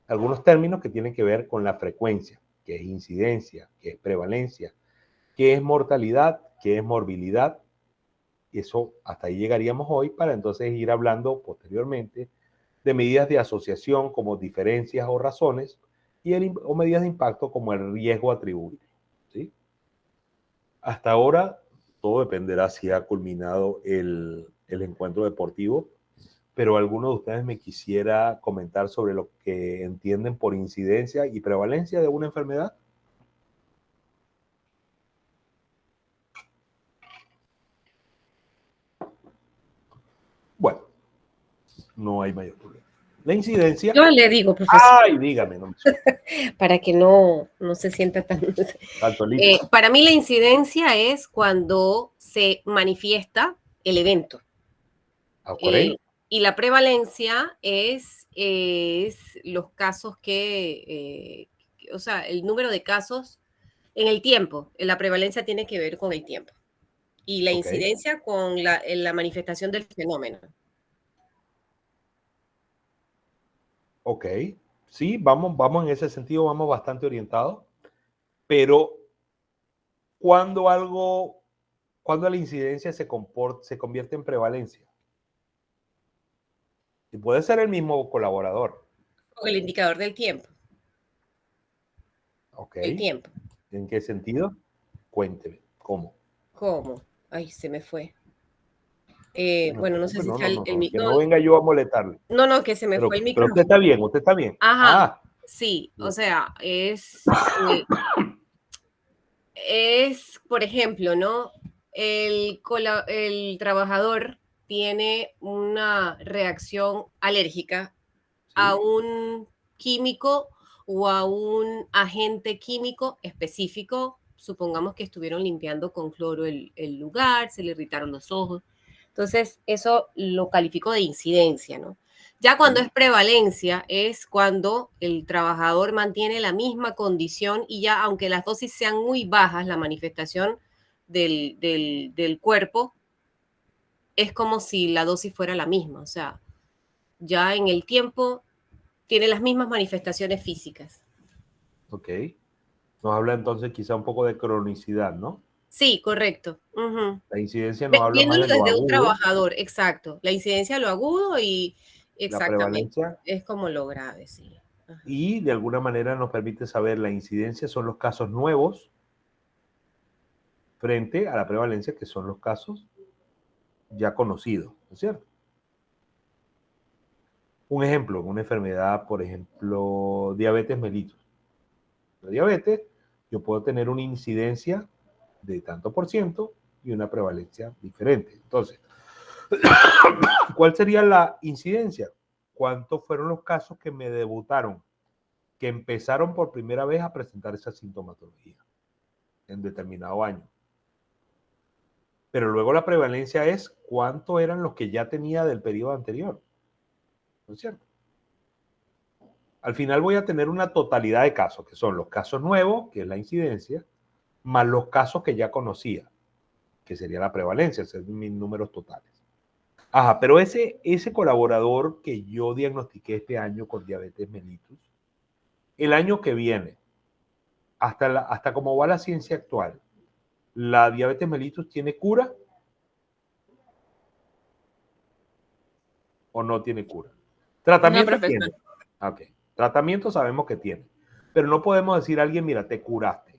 algunos términos que tienen que ver con la frecuencia, que es incidencia, que es prevalencia, que es mortalidad, que es morbilidad. Eso hasta ahí llegaríamos hoy para entonces ir hablando posteriormente de medidas de asociación como diferencias o razones o medidas de impacto como el riesgo atribuible. ¿Sí? Hasta ahora todo dependerá si ha culminado el encuentro deportivo, pero alguno de ustedes me quisiera comentar sobre lo que entienden por incidencia y prevalencia de una enfermedad. Bueno, no hay mayor problema. La incidencia. Yo le digo, profesor. Ay, dígame, no me Para que no se sienta tan... para mí la incidencia es cuando se manifiesta el evento. Okay. Y la prevalencia es los casos o sea, el número de casos en el tiempo. La prevalencia tiene que ver con el tiempo. Y la incidencia con la manifestación del fenómeno. Ok, sí, vamos en ese sentido, vamos bastante orientados, pero cuando la incidencia se convierte en prevalencia. Y puede ser el mismo colaborador. Con el indicador del tiempo. Ok. El tiempo. ¿En qué sentido? Cuénteme. ¿Cómo? ¿Cómo? Ay, se me fue. Bueno, no sé si No, está no, no, no, que no, no venga yo a molestarle. no, que se me fue el Pero usted micrófono. está bien, usted está bien. Ajá, Ah, sí, o sea, por ejemplo, ¿no? El trabajador tiene una reacción alérgica a sí, un químico o a un agente químico específico. Supongamos que estuvieron limpiando con cloro el lugar, se le irritaron los ojos. Entonces, eso lo califico de incidencia, ¿no? Ya cuando sí. es prevalencia es cuando el trabajador mantiene la misma condición y ya, aunque las dosis sean muy bajas, la manifestación del cuerpo es como si la dosis fuera la misma. O sea, ya en el tiempo tiene las mismas manifestaciones físicas. Ok. Nos habla entonces quizá un poco de cronicidad, ¿no? Sí, correcto. Ujú. La incidencia nos habla más Viéndolo de lo desde un agudo, trabajador, exacto. La incidencia a lo agudo y la exactamente. prevalencia, Es como lo grave, sí. Ajá. y de alguna manera nos permite saber la incidencia son los casos nuevos frente a la prevalencia, que son los casos ya conocidos, ¿no es cierto? Un ejemplo, una enfermedad, por ejemplo, diabetes mellitus. La diabetes, yo puedo tener una incidencia de tanto por ciento y una prevalencia diferente. Entonces, ¿cuál sería la incidencia? ¿Cuántos fueron los casos que me debutaron, que empezaron por primera vez a presentar esa sintomatología en determinado año? Pero luego la prevalencia es cuánto eran los que ya tenía del periodo anterior, ¿no es cierto? Al final voy a tener una totalidad de casos, que son los casos nuevos, que es la incidencia, más los casos que ya conocía, que sería la prevalencia, esos son mis números totales. Ajá, pero ese colaborador que yo diagnostiqué este año con diabetes mellitus, el año que viene, hasta cómo va la ciencia actual, ¿la diabetes mellitus tiene cura o no tiene cura? No, Tratamiento profesor. tiene. Ok, tratamiento sabemos que tiene, pero no podemos decir a alguien, mira, te curaste.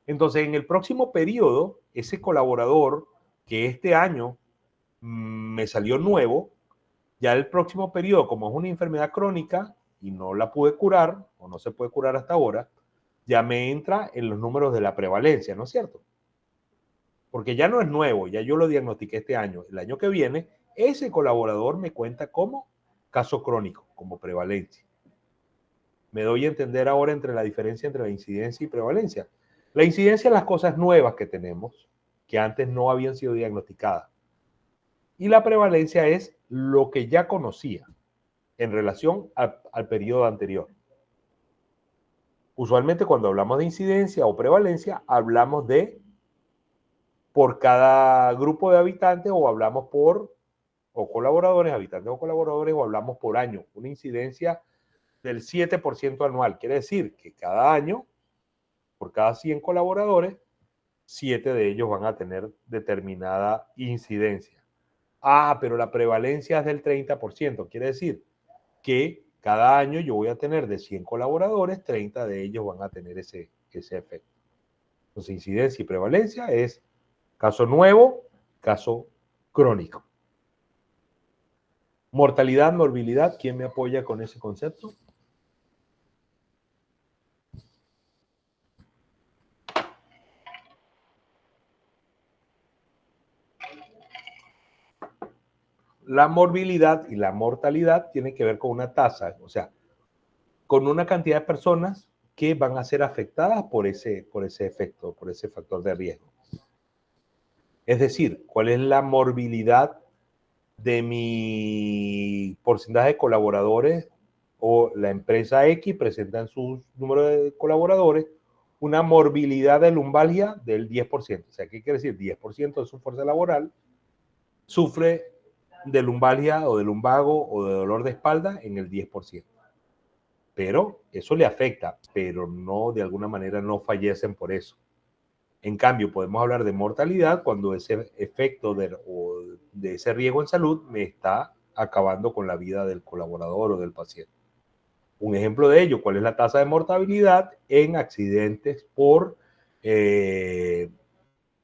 Entonces, en el próximo periodo, ese colaborador que este año me salió nuevo, ya el próximo periodo, como es una enfermedad crónica y no la pude curar, o no se puede curar hasta ahora, ya me entra en los números de la prevalencia, ¿no es cierto? Porque ya no es nuevo, ya yo lo diagnostiqué este año. El año que viene, ese colaborador me cuenta como caso crónico, como prevalencia. Me doy a entender ahora entre la diferencia entre la incidencia y prevalencia. La incidencia es las cosas nuevas que tenemos, que antes no habían sido diagnosticadas. Y la prevalencia es lo que ya conocía en relación al periodo anterior. Usualmente cuando hablamos de incidencia o prevalencia, hablamos de por cada grupo de habitantes o hablamos por o colaboradores, habitantes o colaboradores, o hablamos por año. Una incidencia del 7% anual. Quiere decir que cada año, por cada 100 colaboradores, 7 de ellos van a tener determinada incidencia. Ah, pero la prevalencia es del 30%. Quiere decir que cada año yo voy a tener de 100 colaboradores, 30 de ellos van a tener ese efecto. Entonces, incidencia y prevalencia es caso nuevo, caso crónico. Mortalidad, morbilidad, ¿quién me apoya con ese concepto? La morbilidad y la mortalidad tienen que ver con una tasa, o sea, con una cantidad de personas que van a ser afectadas por ese efecto, por ese factor de riesgo. Es decir, ¿cuál es la morbilidad de mi porcentaje de colaboradores o la empresa X presenta en su número de colaboradores una morbilidad de lumbalgia del 10%? O sea, ¿qué quiere decir? 10% de su fuerza laboral sufre de lumbalgia o de lumbago o de dolor de espalda en el 10%. Pero eso le afecta, pero no, de alguna manera no fallecen por eso. En cambio, podemos hablar de mortalidad cuando ese efecto de ese riesgo en salud me está acabando con la vida del colaborador o del paciente. Un ejemplo de ello, ¿cuál es la tasa de mortalidad en accidentes por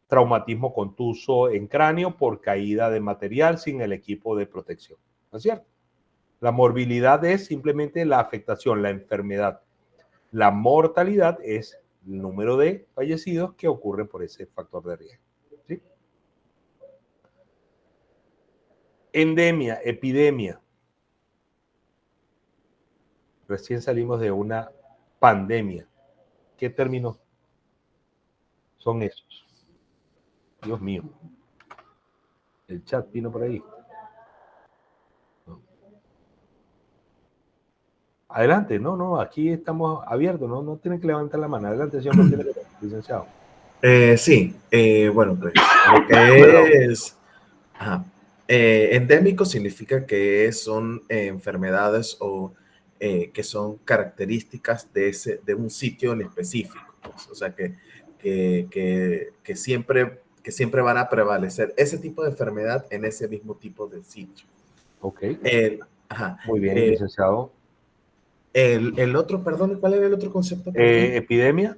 traumatismo contuso en cráneo por caída de material sin el equipo de protección? ¿No es cierto? La morbilidad es simplemente la afectación, la enfermedad. La mortalidad es el número de fallecidos que ocurren por ese factor de riesgo. ¿Sí? Endemia, epidemia. Recién salimos de una pandemia. ¿Qué términos son esos? Dios mío. El chat vino por ahí. No. Adelante, no, aquí estamos abiertos, no tienen que levantar la mano. Adelante, señor Martínez, licenciado. Sí, bueno, pues lo que es endémico significa que son enfermedades o que son características de un sitio en específico, pues. O sea, que siempre van a prevalecer ese tipo de enfermedad en ese mismo tipo de sitio. Ok. Ajá. Muy bien, licenciado. El otro, perdón, ¿cuál era el otro concepto? Epidemia.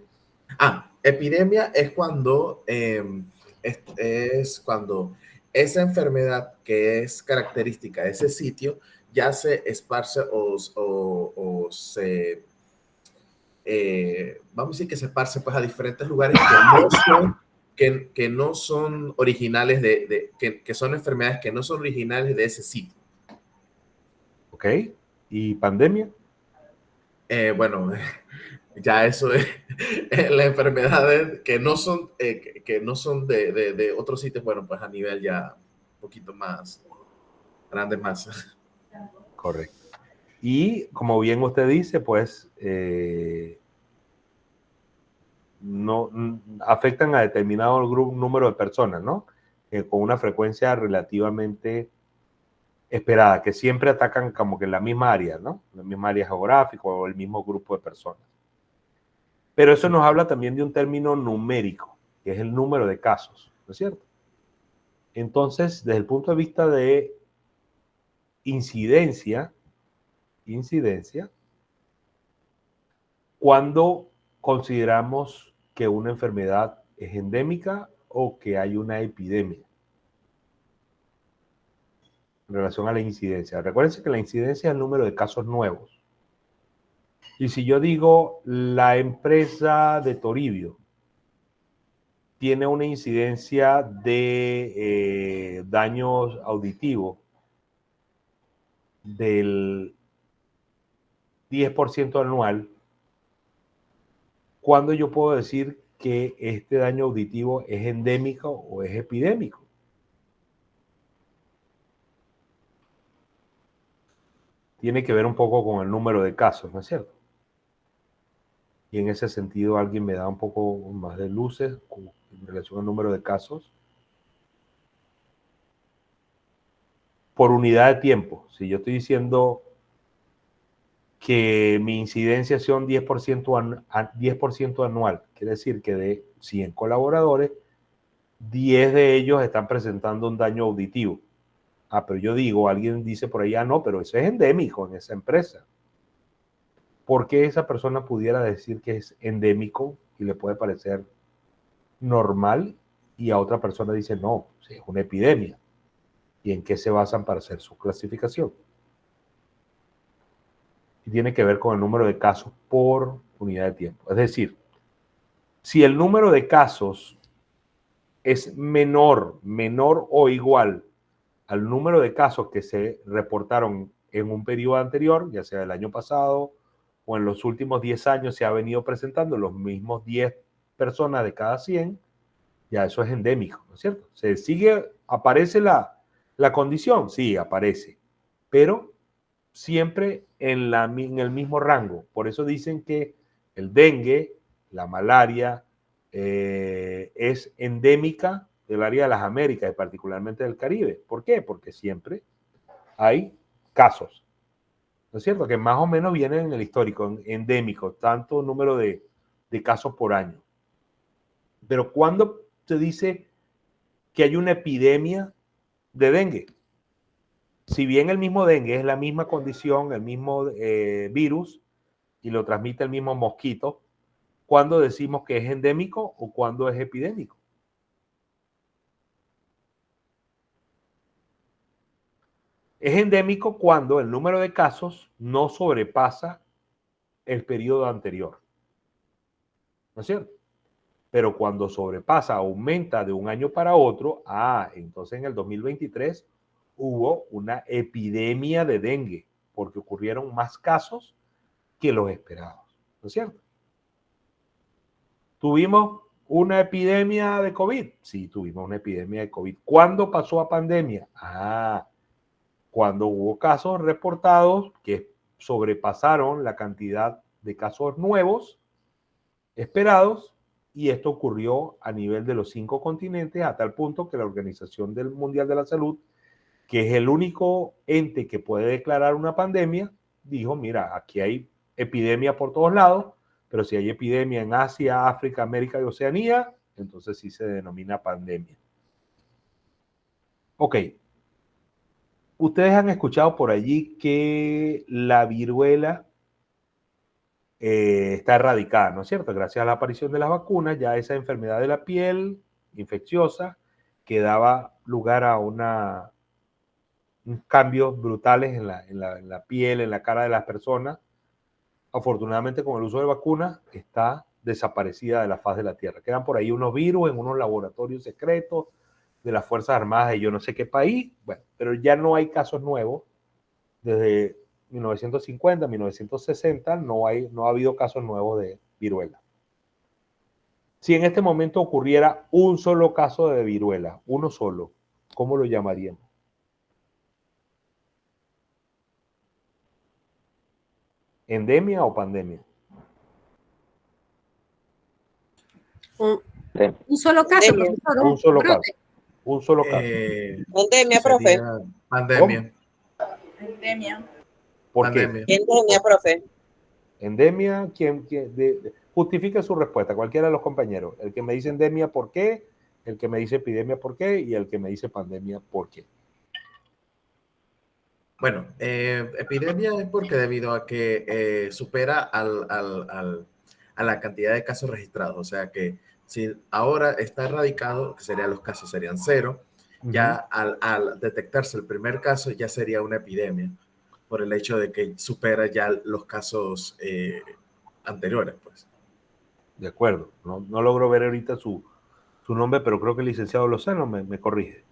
Epidemia es cuando es cuando esa enfermedad que es característica de ese sitio ya se esparce o se vamos a decir que se esparce pues a diferentes lugares que no son originales que son enfermedades que no son originales de ese sitio. Ok. ¿Y pandemia? Bueno, ya eso es las enfermedades que no son de otros sitios, bueno, pues a nivel ya un poquito más grande, más. Correcto. Y como bien usted dice, pues no afectan a determinado número de personas, ¿no? Con una frecuencia relativamente esperada, que siempre atacan como que en la misma área, ¿no? La misma área geográfica o el mismo grupo de personas. Pero eso nos habla también de un término numérico, que es el número de casos, ¿no es cierto? Entonces, desde el punto de vista de incidencia, ¿cuándo consideramos que una enfermedad es endémica o que hay una epidemia en relación a la incidencia? Recuérdense que la incidencia es el número de casos nuevos. Y si yo digo la empresa de Toribio tiene una incidencia de daños auditivos del 10% anual, ¿cuándo yo puedo decir que este daño auditivo es endémico o es epidémico? Tiene que ver un poco con el número de casos, ¿no es cierto? Y en ese sentido, alguien me da un poco más de luces en relación al número de casos. Por unidad de tiempo, si yo estoy diciendo que mi incidencia sea un 10% anual, quiere decir que de 100 colaboradores, 10 de ellos están presentando un daño auditivo. Pero yo digo, alguien dice por ahí, no, pero eso es endémico en esa empresa. ¿Por qué esa persona pudiera decir que es endémico y le puede parecer normal y a otra persona dice, no, es una epidemia? ¿Y en qué se basan para hacer su clasificación? Y tiene que ver con el número de casos por unidad de tiempo. Es decir, si el número de casos es menor o igual al número de casos que se reportaron en un periodo anterior, ya sea el año pasado o en los últimos 10 años se ha venido presentando los mismos 10 personas de cada 100, ya eso es endémico, ¿no es cierto? Se sigue, aparece la condición, sí, aparece, pero siempre en el mismo rango. Por eso dicen que el dengue, la malaria, es endémica del área de las Américas y particularmente del Caribe. ¿Por qué? Porque siempre hay casos, ¿no es cierto? Que más o menos vienen en el histórico, endémico, tanto número de casos por año. Pero ¿cuándo se dice que hay una epidemia de dengue? Si bien el mismo dengue es la misma condición, el mismo virus, y lo transmite el mismo mosquito, ¿cuándo decimos que es endémico o cuándo es epidémico? Es endémico cuando el número de casos no sobrepasa el periodo anterior. ¿No es cierto? Pero cuando sobrepasa, aumenta de un año para otro, entonces en el 2023 hubo una epidemia de dengue, porque ocurrieron más casos que los esperados. ¿No es cierto? ¿Tuvimos una epidemia de COVID? Sí, tuvimos una epidemia de COVID. ¿Cuándo pasó a pandemia? Cuando hubo casos reportados que sobrepasaron la cantidad de casos nuevos esperados, y esto ocurrió a nivel de los 5 continentes, a tal punto que la Organización Mundial de la Salud, que es el único ente que puede declarar una pandemia, dijo, mira, aquí hay epidemia por todos lados, pero si hay epidemia en Asia, África, América y Oceanía, entonces sí se denomina pandemia. Ok. Ustedes han escuchado por allí que la viruela está erradicada, ¿no es cierto? Gracias a la aparición de las vacunas, ya esa enfermedad de la piel infecciosa que daba lugar a unos cambios brutales en la piel, en la cara de las personas, afortunadamente con el uso de vacunas está desaparecida de la faz de la Tierra. Quedan por ahí unos virus en unos laboratorios secretos de las Fuerzas Armadas de yo no sé qué país, bueno, pero ya no hay casos nuevos. Desde 1950, 1960 no ha habido casos nuevos de viruela. Si en este momento ocurriera un solo caso de viruela, uno solo, ¿cómo lo llamaríamos? ¿Endemia o pandemia? Un solo caso, profesor, Un solo brote. caso. Un solo caso. Pandemia, profe. Pandemia. Endemia. ¿Por qué? Pandemia. Endemia, profe. Endemia, justifique su respuesta, cualquiera de los compañeros. El que me dice endemia, ¿por qué? El que me dice epidemia, ¿por qué? Y el que me dice pandemia, ¿por qué? Bueno, epidemia es porque debido a que supera a la cantidad de casos registrados. O sea que si ahora está erradicado, que serían los casos serían 0, ya al detectarse el primer caso ya sería una epidemia por el hecho de que supera ya los casos anteriores, pues. De acuerdo. No logro ver ahorita su nombre, pero creo que el licenciado Lozano me corrige.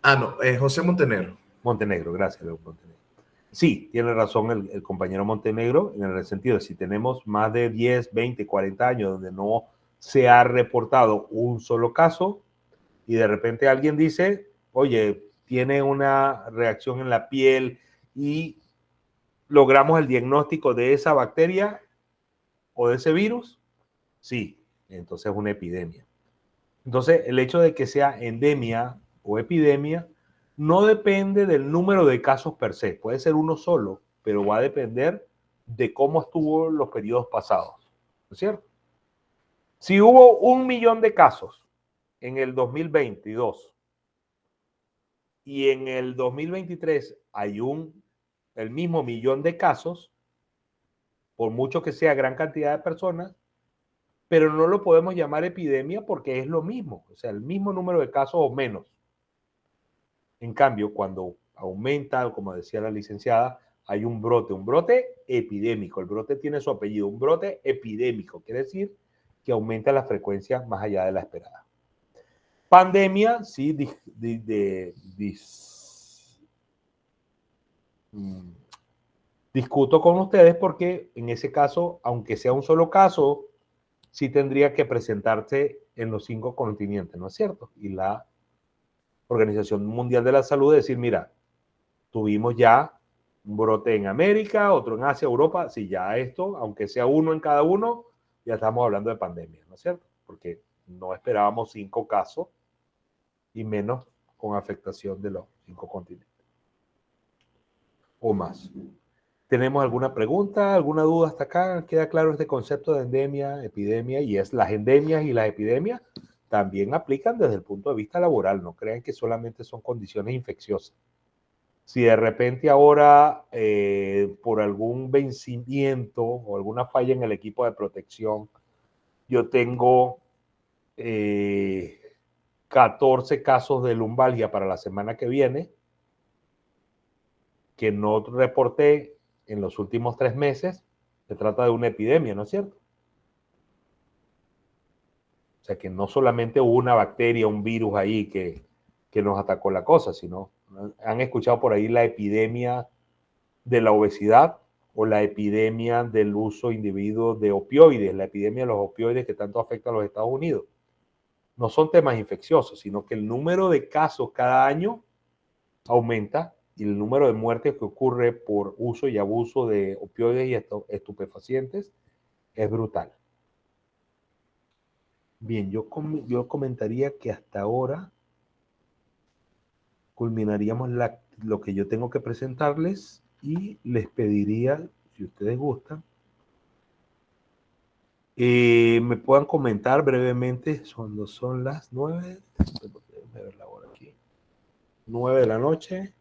No, José Montenegro. Montenegro, gracias, Leo Montenegro. Sí, tiene razón el compañero Montenegro, en el sentido de si tenemos más de 10, 20, 40 años donde no se ha reportado un solo caso y de repente alguien dice, oye, tiene una reacción en la piel y logramos el diagnóstico de esa bacteria o de ese virus, sí, entonces es una epidemia. Entonces, el hecho de que sea endemia o epidemia no depende del número de casos per se. Puede ser uno solo, pero va a depender de cómo estuvo los periodos pasados. ¿No es cierto? Si hubo 1 millón de casos en el 2022 y en el 2023 hay el mismo millón de casos, por mucho que sea gran cantidad de personas, pero no lo podemos llamar epidemia porque es lo mismo, o sea, el mismo número de casos o menos. En cambio, cuando aumenta, como decía la licenciada, hay un brote epidémico. El brote tiene su apellido, un brote epidémico. Quiere decir que aumenta la frecuencia más allá de la esperada. Pandemia, sí, discuto con ustedes porque en ese caso, aunque sea un solo caso, sí tendría que presentarse en los 5 continentes, ¿no es cierto? Y la Organización Mundial de la Salud decir, mira, tuvimos ya un brote en América, otro en Asia, Europa, si ya esto, aunque sea uno en cada uno, ya estamos hablando de pandemia, ¿no es cierto? Porque no esperábamos 5 casos y menos con afectación de los 5 continentes o más. ¿Tenemos alguna pregunta, alguna duda hasta acá? ¿Queda claro este concepto de endemia, epidemia? Y es las endemias y las epidemias también aplican desde el punto de vista laboral. No crean que solamente son condiciones infecciosas. Si de repente ahora por algún vencimiento o alguna falla en el equipo de protección, yo tengo 14 casos de lumbalgia para la semana que viene, que no reporté en los últimos 3 meses, se trata de una epidemia, ¿no es cierto? O sea que no solamente hubo una bacteria, un virus ahí que nos atacó la cosa, sino han escuchado por ahí la epidemia de la obesidad o la epidemia del uso individuo de opioides, la epidemia de los opioides que tanto afecta a los Estados Unidos. No son temas infecciosos, sino que el número de casos cada año aumenta y el número de muertes que ocurre por uso y abuso de opioides y estupefacientes es brutal. Bien, yo comentaría que hasta ahora culminaríamos lo que yo tengo que presentarles y les pediría, si ustedes gustan, me puedan comentar brevemente cuando son las 9, déjenme ver la hora aquí, 9 de la noche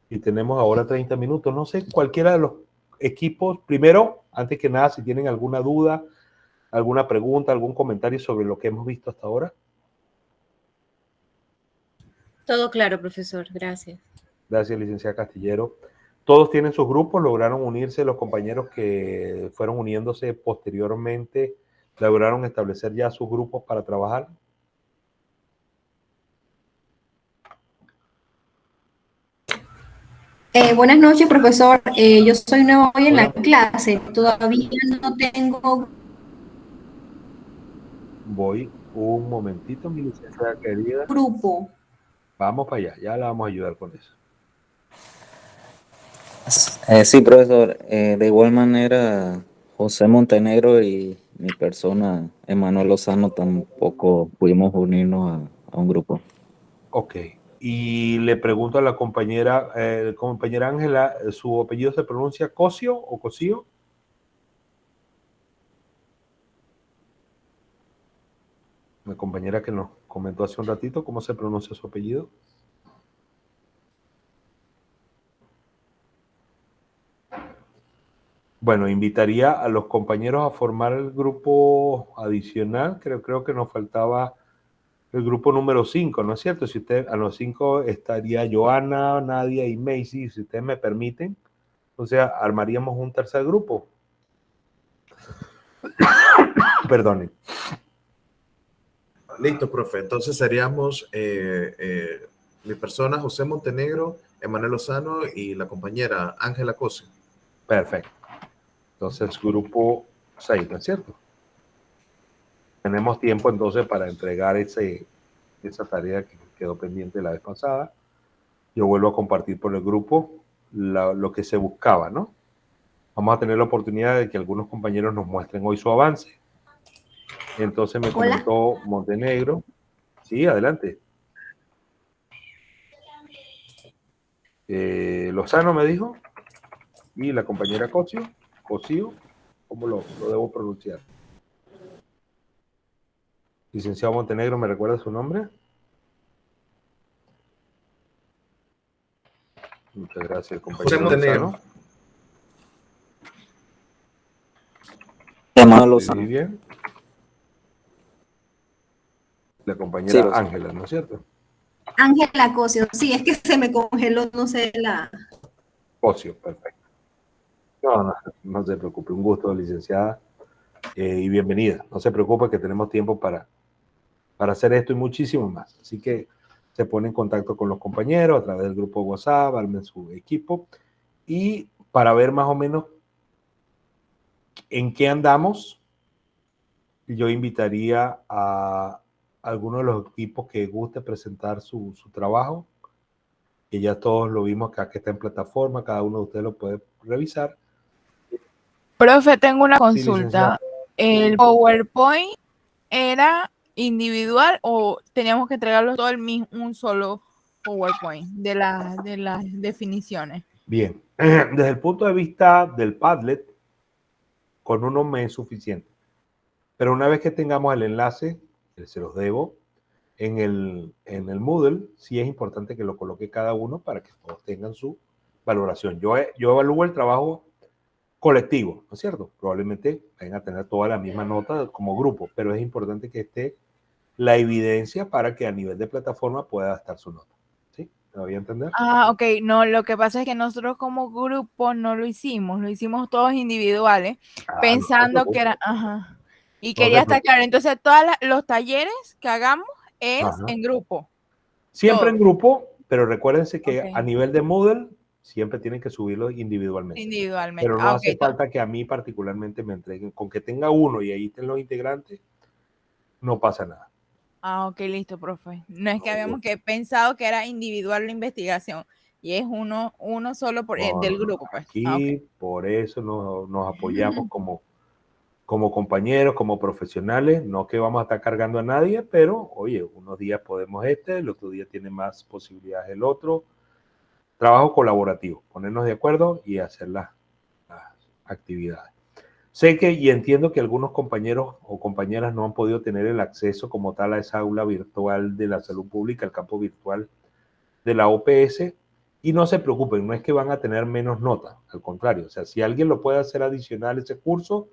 y tenemos ahora 30 minutos. No sé, cualquiera de los equipos, primero, antes que nada, si tienen alguna duda, alguna pregunta, algún comentario sobre lo que hemos visto hasta ahora. Todo claro, profesor. Gracias. Gracias, licenciada Castillero. Todos tienen sus grupos, lograron unirse, los compañeros que fueron uniéndose posteriormente, lograron establecer ya sus grupos para trabajar. Buenas noches, profesor. Yo soy nuevo hoy en Hola. la clase. Todavía no tengo Voy un momentito, mi licenciada querida. grupo. Vamos para allá, ya la vamos a ayudar con eso. Sí, profesor. De igual manera, José Montenegro y mi persona, Emanuel Lozano, tampoco pudimos unirnos a un grupo. Ok. Y le pregunto a la compañera Ángela, ¿su apellido se pronuncia Cosio o Cosío? La compañera que nos comentó hace un ratito, ¿cómo se pronuncia su apellido? Bueno, invitaría a los compañeros a formar el grupo adicional. Creo que nos faltaba el grupo número 5, ¿no es cierto? Si usted, a los 5 estaría Joana, Nadia y Macy, si ustedes me permiten. O sea, armaríamos un tercer grupo. Perdonen. Listo, profe. Entonces seríamos mi persona, José Montenegro, Emanuel Lozano y la compañera Ángela Cosio. Perfecto. Entonces, grupo 6, ¿no es cierto? Tenemos tiempo entonces para entregar esa tarea que quedó pendiente la vez pasada. Yo vuelvo a compartir por el grupo lo que se buscaba, ¿no? Vamos a tener la oportunidad de que algunos compañeros nos muestren hoy su avance. Entonces me comentó Montenegro. Sí, adelante. Lozano me dijo. Y la compañera Cosio, ¿cómo lo debo pronunciar? Licenciado Montenegro, ¿me recuerda su nombre? Muchas gracias, compañero José Montenegro. Lozano. Emanuel ¿Sí Lozano. bien? La Sí, compañera profesor. Ángela, ¿no es cierto? Ángela Cosio. Sí, es que se me congeló, no sé, la... Cosio, perfecto. No se preocupe, un gusto, licenciada, y bienvenida. No se preocupe que tenemos tiempo para hacer esto y muchísimo más. Así que se pone en contacto con los compañeros a través del grupo WhatsApp, armen su equipo, y para ver más o menos en qué andamos, yo invitaría a algunos de los equipos que guste presentar su trabajo, que ya todos lo vimos acá, que está en plataforma, cada uno de ustedes lo puede revisar. Profe, tengo una Sí, consulta. ¿El PowerPoint era individual o teníamos que entregarlo todo el mismo, un solo PowerPoint de las definiciones? Bien, desde el punto de vista del Padlet, con uno me es suficiente. Pero una vez que tengamos el enlace, que se los debo, en el Moodle, sí es importante que lo coloque cada uno para que todos tengan su valoración. Yo evalúo el trabajo colectivo, ¿no es cierto? Probablemente vayan a tener toda la misma nota como grupo, pero es importante que esté la evidencia para que a nivel de plataforma pueda estar su nota. ¿Sí? ¿Me voy a entender? Ah, ok. No, lo que pasa es que nosotros como grupo no lo hicimos todos individuales, Ah, no te pensando que preocupes, era, ajá. Y no te quería estar preocupes. claro. Entonces, todos los talleres que hagamos es Ajá. en grupo. Siempre en Todo. grupo, pero recuérdense que Ok. a nivel de Moodle siempre tienen que subirlo individualmente. Individualmente. Pero no Ah, ok. hace falta que a mí particularmente me entreguen. Con que tenga uno y ahí estén los integrantes, no pasa nada. Ah, ok, listo, profe. No es que No, habíamos pensado que era individual la investigación y es uno solo del no. grupo, pues. Ah, ok. Aquí por eso nos apoyamos como compañeros, como profesionales. No que vamos a estar cargando a nadie, pero oye, unos días podemos el otro día tiene más posibilidades el otro. Trabajo colaborativo, ponernos de acuerdo y hacer las actividades. Sé que y entiendo que algunos compañeros o compañeras no han podido tener el acceso como tal a esa aula virtual de la salud pública, el campo virtual de la OPS, y no se preocupen, no es que van a tener menos nota, al contrario, o sea, si alguien lo puede hacer adicional ese curso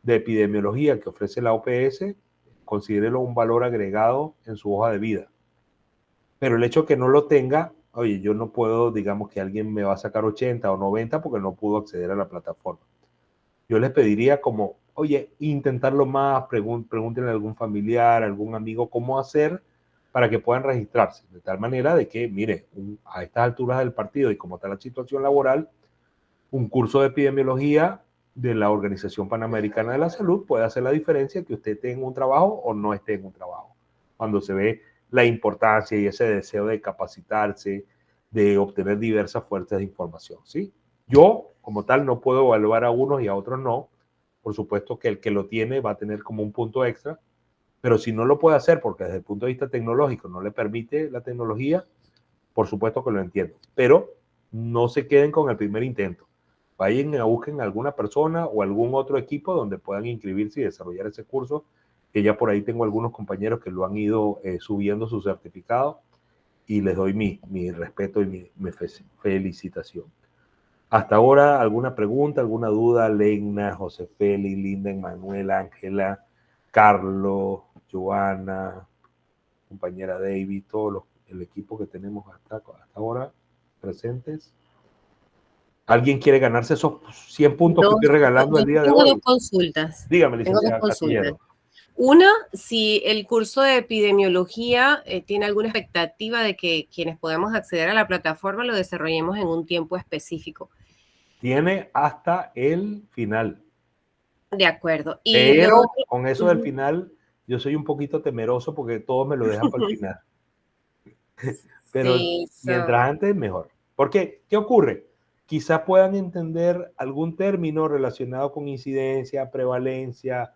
de epidemiología que ofrece la OPS, considérelo un valor agregado en su hoja de vida. Pero el hecho que no lo tenga, oye, yo no puedo, digamos que alguien me va a sacar 80 o 90 porque no pudo acceder a la plataforma. Yo les pediría como, oye, intentarlo más, pregúntenle a algún familiar, a algún amigo cómo hacer para que puedan registrarse, de tal manera de que, mire, a estas alturas del partido y como está la situación laboral, un curso de epidemiología de la Organización Panamericana de la Salud puede hacer la diferencia que usted tenga un trabajo o no esté en un trabajo. Cuando se ve la importancia y ese deseo de capacitarse, de obtener diversas fuentes de información, ¿sí? Yo, como tal, no puedo evaluar a unos y a otros no. Por supuesto que el que lo tiene va a tener como un punto extra, pero si no lo puede hacer porque desde el punto de vista tecnológico no le permite la tecnología, por supuesto que lo entiendo. Pero no se queden con el primer intento. Vayan a busquen alguna persona o algún otro equipo donde puedan inscribirse y desarrollar ese curso, que ya por ahí tengo algunos compañeros que lo han ido subiendo su certificado y les doy mi respeto y mi felicitación. Hasta ahora, ¿alguna pregunta, alguna duda? Legna, José Félix, Linda, Emanuel, Ángela, Carlos, Joana, compañera David, todo el equipo que tenemos hasta ahora presentes. ¿Alguien quiere ganarse esos 100 puntos que estoy regalando el día de Tengo dos hoy? consultas. Dígame, Tengo dos licenciada consultas. Castillero. Una, si el curso de epidemiología tiene alguna expectativa de que quienes podamos acceder a la plataforma lo desarrollemos en un tiempo específico. Tiene hasta el final. De acuerdo. Y Pero otro, con eso del final, yo soy un poquito temeroso porque todos me lo dejan para el final. Pero sí, mientras antes, mejor. Porque, ¿qué ocurre? Quizás puedan entender algún término relacionado con incidencia, prevalencia,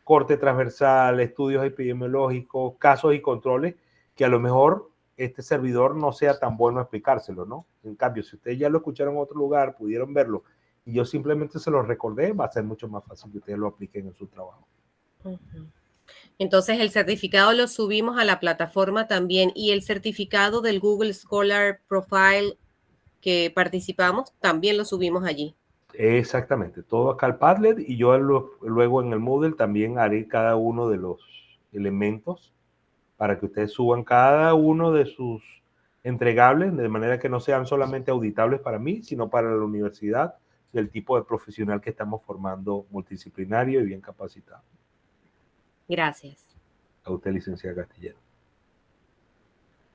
corte transversal, estudios epidemiológicos, casos y controles, que a lo mejor este servidor no sea tan bueno explicárselo, ¿no? En cambio, si ustedes ya lo escucharon en otro lugar, pudieron verlo, y yo simplemente se lo recordé, va a ser mucho más fácil que ustedes lo apliquen en su trabajo. Entonces, el certificado lo subimos a la plataforma también y el certificado del Google Scholar Profile que participamos también lo subimos allí. Exactamente, todo acá al Padlet y yo luego en el Moodle también haré cada uno de los elementos para que ustedes suban cada uno de sus entregables, de manera que no sean solamente auditables para mí, sino para la universidad del tipo de profesional que estamos formando multidisciplinario y bien capacitado. Gracias. A usted, licenciada Castillero.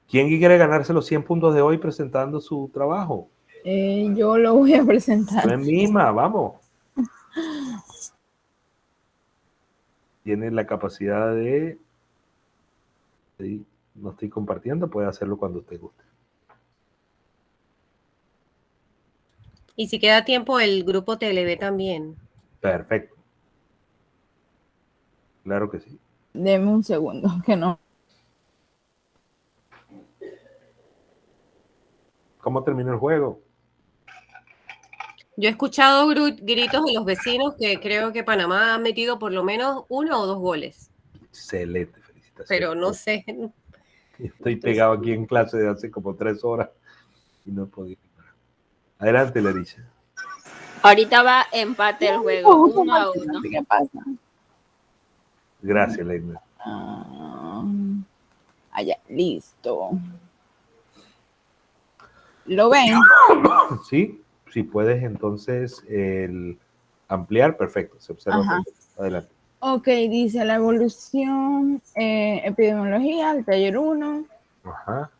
¿Quién quiere ganarse los 100 puntos de hoy presentando su trabajo? Yo lo voy a presentar. Usted misma, vamos. Tiene la capacidad de... Sí, no estoy compartiendo, puede hacerlo cuando usted guste. Y si queda tiempo, el grupo TLB también. Perfecto. Claro que sí. Deme un segundo, que no. ¿Cómo terminó el juego? Yo he escuchado gritos de los vecinos que creo que Panamá ha metido por lo menos 1 o 2 goles, Excelente, felicitaciones. pero no sé. Estoy pegado aquí en clase de hace como 3 horas y no he podido. Adelante, Larissa. Ahorita va empate el juego, 1-1. ¿Qué pasa? Gracias, Leiner. Allá, listo. ¿Lo ven? Sí, si puedes entonces ampliar, perfecto, se observa. Ajá. Perfecto. Adelante. Ok, dice la evolución, epidemiología, el taller 1, Ajá.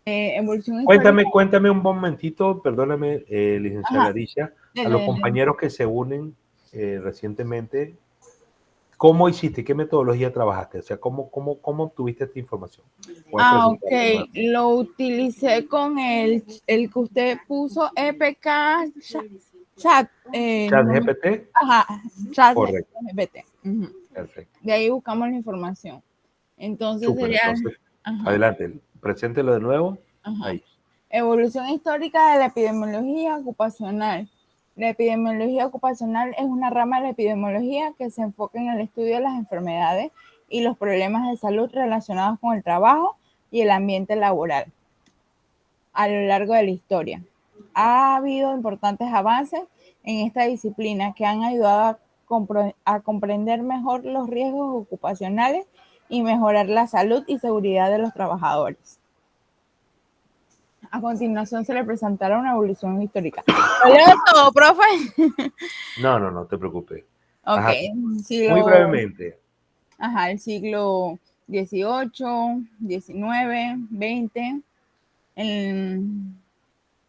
evolución Cuéntame un momentito, perdóname, licenciada Ajá. Larissa, a Dele. los compañeros que se unen recientemente, ¿cómo hiciste? ¿Qué metodología trabajaste? O sea, ¿cómo obtuviste esta información? Ok, lo utilicé con el que usted puso, EPK Chat. ¿ChatGPT? Ajá, Chat Correcto. GPT. Ujú. Perfecto. De ahí buscamos la información. Entonces Súper, sería... entonces, Ajá. adelante, preséntelo de nuevo. Ajá. Ahí. Evolución histórica de la epidemiología ocupacional. La epidemiología ocupacional es una rama de la epidemiología que se enfoca en el estudio de las enfermedades y los problemas de salud relacionados con el trabajo y el ambiente laboral a lo largo de la historia. Ha habido importantes avances en esta disciplina que han ayudado a comprender mejor los riesgos ocupacionales y mejorar la salud y seguridad de los trabajadores. A continuación se le presentará una evolución histórica. ¿Lo leo todo, profe? No te preocupes. Ok. Ajá. Siglo, muy brevemente. Ajá, el siglo XVIII, XIX, XX.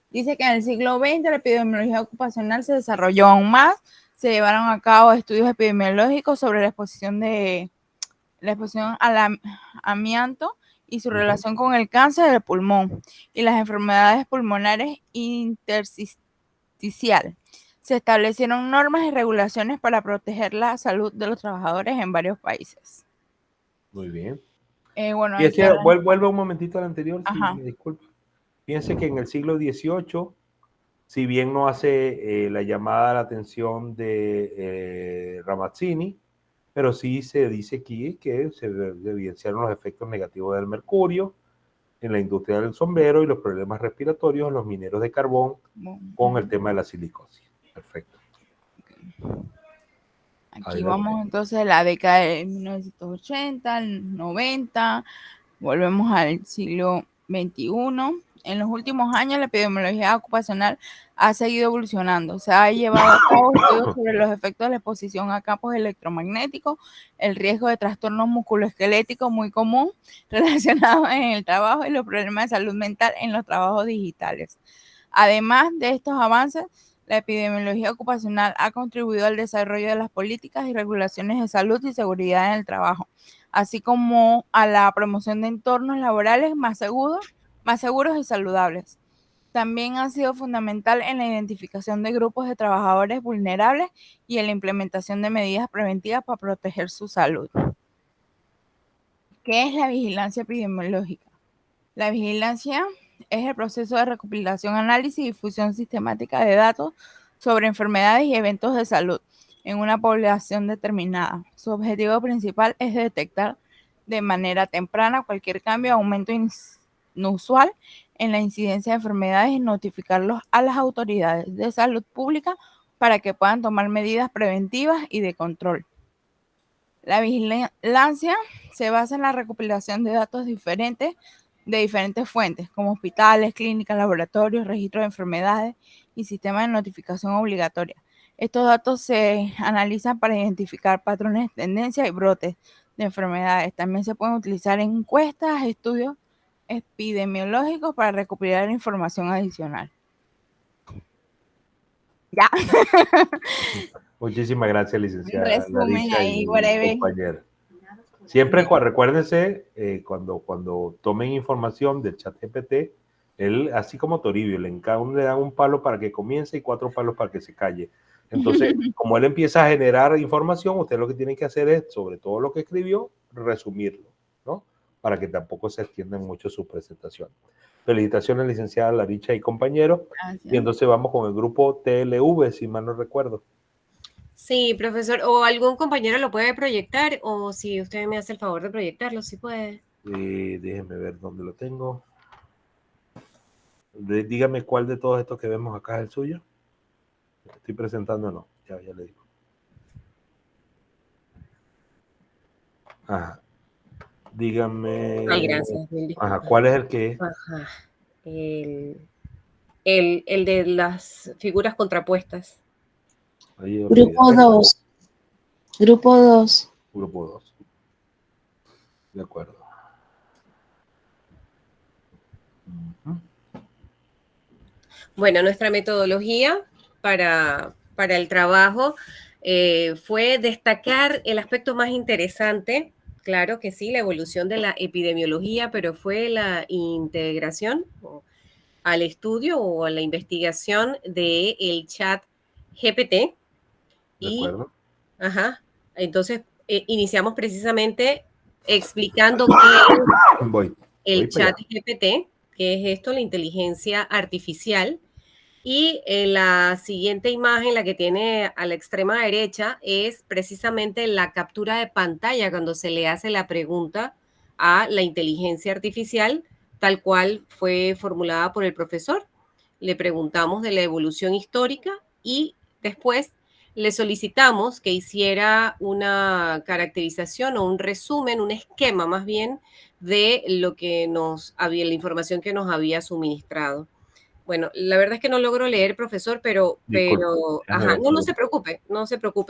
Dice que en el siglo XX la epidemiología ocupacional se desarrolló aún más. Se llevaron a cabo estudios epidemiológicos sobre la exposición al amianto y su relación con el cáncer del pulmón y las enfermedades pulmonares intersticial. Se establecieron normas y regulaciones para proteger la salud de los trabajadores en varios países. Muy bien. Bueno, vuelve un momentito al anterior, si me disculpa. Fíjense que en el siglo XVIII, si bien no hace la llamada a la atención de Ramazzini, pero sí se dice aquí que se evidenciaron los efectos negativos del mercurio en la industria del sombrero y los problemas respiratorios en los mineros de carbón con el tema de la silicosis. Perfecto. Aquí adelante. Vamos entonces a la década de 1980, el 90, volvemos al siglo XXI. En los últimos años la epidemiología ocupacional ha seguido evolucionando. Se ha llevado a cabo estudios sobre los efectos de la exposición a campos electromagnéticos, el riesgo de trastornos musculoesqueléticos muy común relacionados en el trabajo y los problemas de salud mental en los trabajos digitales. Además de estos avances, la epidemiología ocupacional ha contribuido al desarrollo de las políticas y regulaciones de salud y seguridad en el trabajo, así como a la promoción de entornos laborales más seguros y saludables. También ha sido fundamental en la identificación de grupos de trabajadores vulnerables y en la implementación de medidas preventivas para proteger su salud. ¿Qué es la vigilancia epidemiológica? La vigilancia es el proceso de recopilación, análisis y difusión sistemática de datos sobre enfermedades y eventos de salud en una población determinada. Su objetivo principal es detectar de manera temprana cualquier cambio o aumento inusual en la incidencia de enfermedades y notificarlos a las autoridades de salud pública para que puedan tomar medidas preventivas y de control. La vigilancia se basa en la recopilación de datos de diferentes fuentes, como hospitales, clínicas, laboratorios, registros de enfermedades y sistemas de notificación obligatoria. Estos datos se analizan para identificar patrones de tendencia y brotes de enfermedades. También se pueden utilizar en encuestas, estudios epidemiológicos para recopilar información adicional. Ya. Muchísimas gracias, licenciada Larissa y whatever. compañera. Siempre recuérdense, cuando tomen información del ChatGPT, él, así como Toribio, cada uno le dan un palo para que comience y 4 palos para que se calle. Entonces, como él empieza a generar información, usted lo que tiene que hacer es, sobre todo lo que escribió, resumirlo, ¿no? Para que tampoco se extiendan mucho su presentación. Felicitaciones, licenciada Laricha y compañeros. Gracias. Y entonces vamos con el grupo TLV, si mal no recuerdo. Sí, profesor, o algún compañero lo puede proyectar, o si usted me hace el favor de proyectarlo, si puede. Déjenme ver dónde lo tengo. Dígame cuál de todos estos que vemos acá es el suyo. Estoy presentando o no. Ya le digo. Ajá. Dígame. Ay, gracias. Ajá, ¿cuál es el que es? Ajá. El de las figuras contrapuestas. Ahí, Grupo 2. Grupo 2. Grupo 2. De acuerdo. Bueno, nuestra metodología para el trabajo fue destacar el aspecto más interesante, claro que sí, la evolución de la epidemiología, pero fue la integración al estudio o a la investigación del chat GPT. De Y, acuerdo. ajá, entonces iniciamos precisamente explicando qué es Voy el para chat GPT, que es esto, la inteligencia artificial. Y la siguiente imagen, la que tiene a la extrema derecha, es precisamente la captura de pantalla cuando se le hace la pregunta a la inteligencia artificial, tal cual fue formulada por el profesor. Le preguntamos de la evolución histórica y después le solicitamos que hiciera una caracterización o un resumen, un esquema más bien, de lo que la información que nos había suministrado. Bueno, la verdad es que no logro leer, profesor, pero ajá, no se preocupe,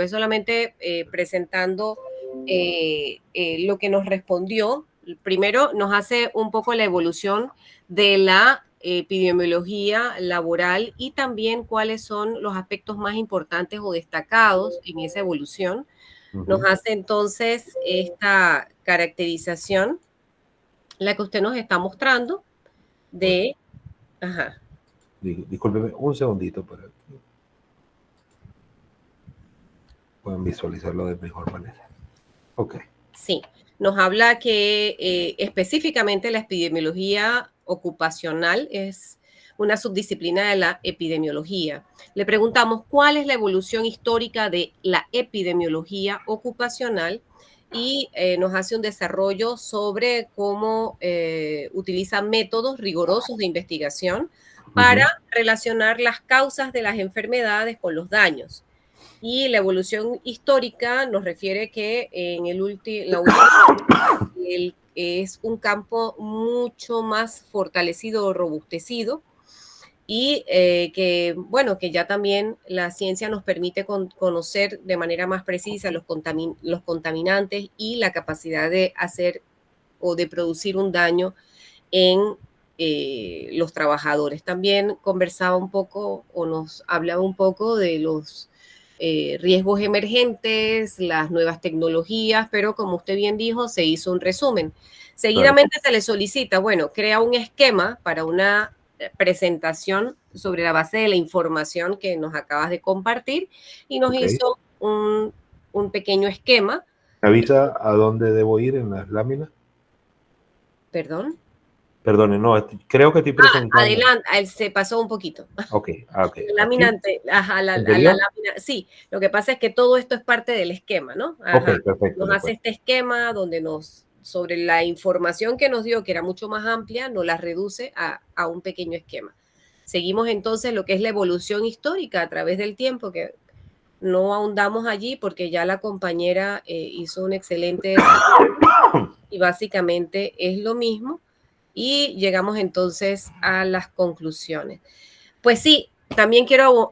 solamente presentando lo que nos respondió. Primero nos hace un poco la evolución de la epidemiología laboral y también cuáles son los aspectos más importantes o destacados en esa evolución. Nos hace entonces esta caracterización, la que usted nos está mostrando, de... Ajá. Discúlpeme un segundito para que puedan visualizarlo de mejor manera. Ok. Sí, nos habla que específicamente la epidemiología ocupacional es una subdisciplina de la epidemiología. Le preguntamos cuál es la evolución histórica de la epidemiología ocupacional y nos hace un desarrollo sobre cómo utiliza métodos rigurosos de investigación para relacionar las causas de las enfermedades con los daños. Y la evolución histórica nos refiere que en es un campo mucho más fortalecido o robustecido y que, bueno, que ya también la ciencia nos permite conocer de manera más precisa los contaminantes y la capacidad de hacer o de producir un daño en los trabajadores. También conversaba un poco o nos hablaba un poco de los riesgos emergentes, las nuevas tecnologías, pero como usted bien dijo, se hizo un resumen. Seguidamente se le solicita, bueno, crea un esquema para una presentación sobre la base de la información que nos acabas de compartir y nos hizo un pequeño esquema. ¿Me avisa a dónde debo ir en las láminas? ¿Perdón? Perdone, no, creo que estoy presentando. Adelante, se pasó un poquito. Ok. La lámina, la lámina, sí, lo que pasa es que todo esto es parte del esquema, ¿no? Ajá. Ok, perfecto. Nos hace este esquema donde sobre la información que nos dio, que era mucho más amplia, nos la reduce a un pequeño esquema. Seguimos entonces lo que es la evolución histórica a través del tiempo, que no ahondamos allí porque ya la compañera hizo un excelente y básicamente es lo mismo. Y llegamos entonces a las conclusiones. Pues sí, también quiero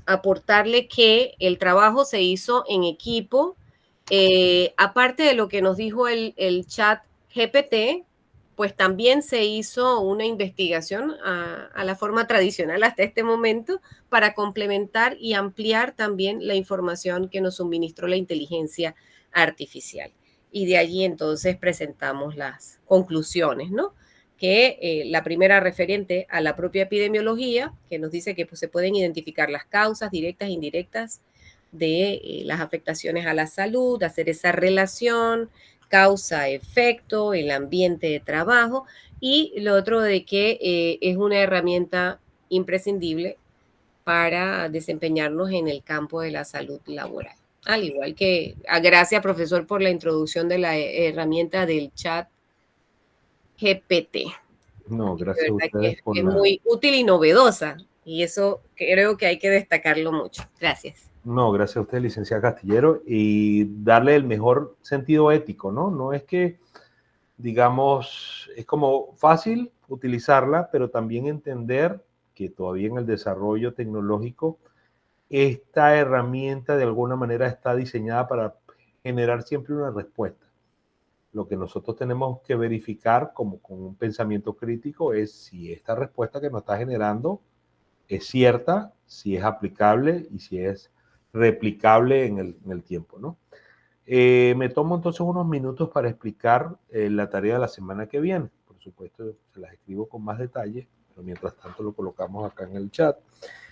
aportarle que el trabajo se hizo en equipo. Aparte de lo que nos dijo el chat GPT, pues también se hizo una investigación a la forma tradicional hasta este momento para complementar y ampliar también la información que nos suministró la inteligencia artificial. Y de allí entonces presentamos las conclusiones, ¿no? Que la primera referente a la propia epidemiología, que nos dice que pues, se pueden identificar las causas directas e indirectas de las afectaciones a la salud, hacer esa relación, causa-efecto, el ambiente de trabajo y lo otro de que es una herramienta imprescindible para desempeñarnos en el campo de la salud laboral. Al igual que, gracias profesor por la introducción de la herramienta del chat GPT. No, De gracias a verdad que ustedes por es la... muy útil y novedosa y eso creo que hay que destacarlo mucho. Gracias. No, gracias a usted, licenciada Castillero, y darle el mejor sentido ético, ¿no? No es que, digamos, es como fácil utilizarla, pero también entender que todavía en el desarrollo tecnológico, esta herramienta de alguna manera está diseñada para generar siempre una respuesta. Lo que nosotros tenemos que verificar como con un pensamiento crítico es si esta respuesta que nos está generando es cierta, si es aplicable y si es replicable en el tiempo, ¿no? Me tomo entonces unos minutos para explicar la tarea de la semana que viene. Por supuesto, se las escribo con más detalle, pero mientras tanto lo colocamos acá en el chat.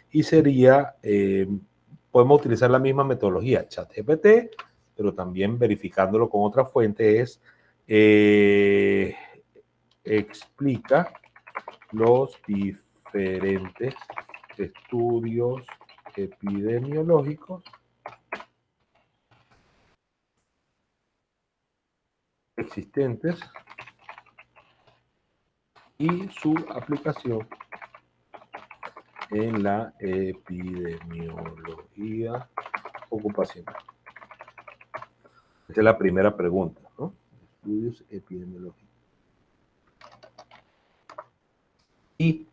Y sería, podemos utilizar la misma metodología, ChatGPT, pero también verificándolo con otra fuente es, explica los diferentes estudios epidemiológicos existentes y su aplicación en la epidemiología ocupacional. Esa es la primera pregunta, ¿no? Estudios epidemiológicos. Y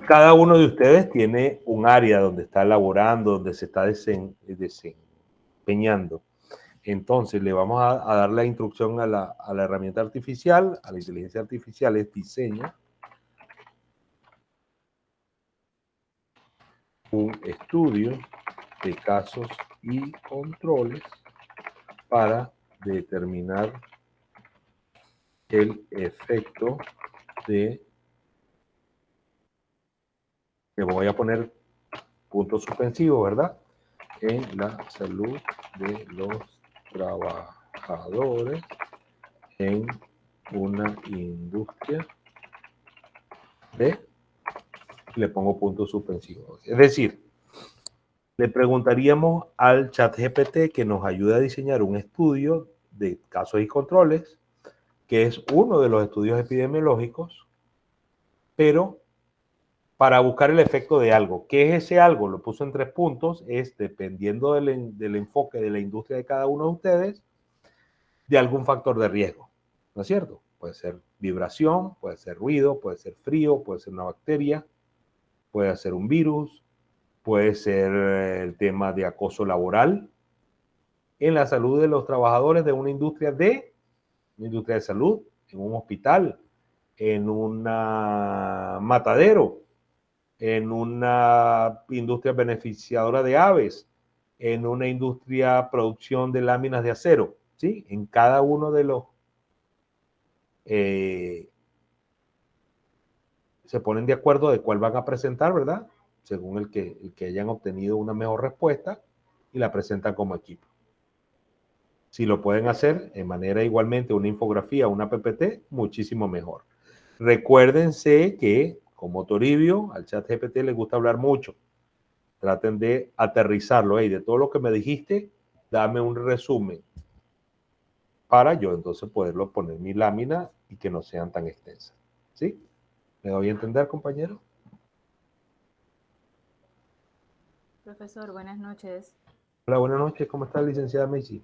cada uno de ustedes tiene un área donde está elaborando, donde se está desempeñando. Entonces, le vamos a dar la instrucción a la herramienta artificial, a la inteligencia artificial, es diseña un estudio de casos y controles para determinar el efecto de, le voy a poner puntos suspensivos, ¿verdad? En la salud de los trabajadores en una industria de, le pongo puntos suspensivos. Es decir, le preguntaríamos al ChatGPT que nos ayude a diseñar un estudio de casos y controles, que es uno de los estudios epidemiológicos, pero para buscar el efecto de algo. ¿Qué es ese algo? Lo puso en 3 puntos, es dependiendo del enfoque de la industria de cada uno de ustedes, de algún factor de riesgo, ¿no es cierto? Puede ser vibración, puede ser ruido, puede ser frío, puede ser una bacteria, puede ser un virus, puede ser el tema de acoso laboral en la salud de los trabajadores de una industria de salud, en un hospital, en un matadero, en una industria beneficiadora de aves, en una industria producción de láminas de acero, ¿sí? En cada uno de los se ponen de acuerdo de cuál van a presentar, ¿verdad? Según el que hayan obtenido una mejor respuesta y la presentan como equipo. Si lo pueden hacer de manera igualmente una infografía, una PPT, muchísimo mejor. Recuérdense que, como Toribio, al ChatGPT le gusta hablar mucho. Traten de aterrizarlo. De todo lo que me dijiste, dame un resumen para yo entonces poderlo poner en mi lámina y que no sean tan extensas. ¿Sí? ¿Me doy a entender, compañero? Profesor, buenas noches. Hola, buenas noches. ¿Cómo está, licenciada Messi?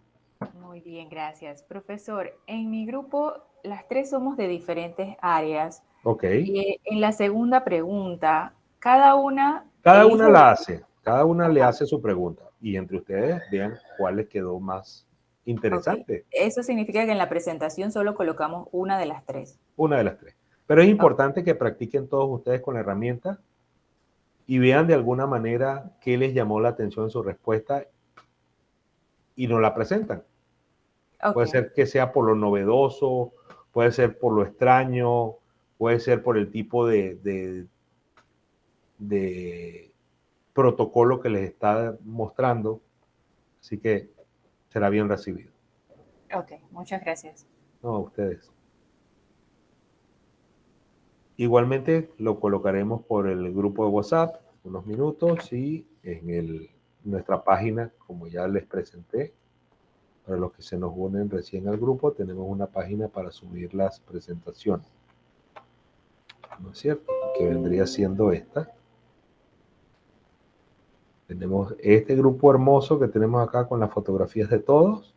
Muy bien, gracias. Profesor, en mi grupo las 3 somos de diferentes áreas. Ok. Y en la segunda pregunta, cada una la hace. Cada una le hace su pregunta. Y entre ustedes vean cuál les quedó más interesante. Okay. Eso significa que en la presentación solo colocamos una de las 3. Una de las 3. Pero es importante que practiquen todos ustedes con la herramienta y vean de alguna manera qué les llamó la atención en su respuesta y nos la presentan. Okay. Puede ser que sea por lo novedoso, puede ser por lo extraño, puede ser por el tipo de protocolo que les está mostrando. Así que será bien recibido. Ok, muchas gracias. No, a ustedes. Igualmente lo colocaremos por el grupo de WhatsApp unos minutos y en nuestra página, como ya les presenté, para los que se nos unen recién al grupo, tenemos una página para subir las presentaciones. ¿No es cierto? Que vendría siendo esta. Tenemos este grupo hermoso que tenemos acá con las fotografías de todos.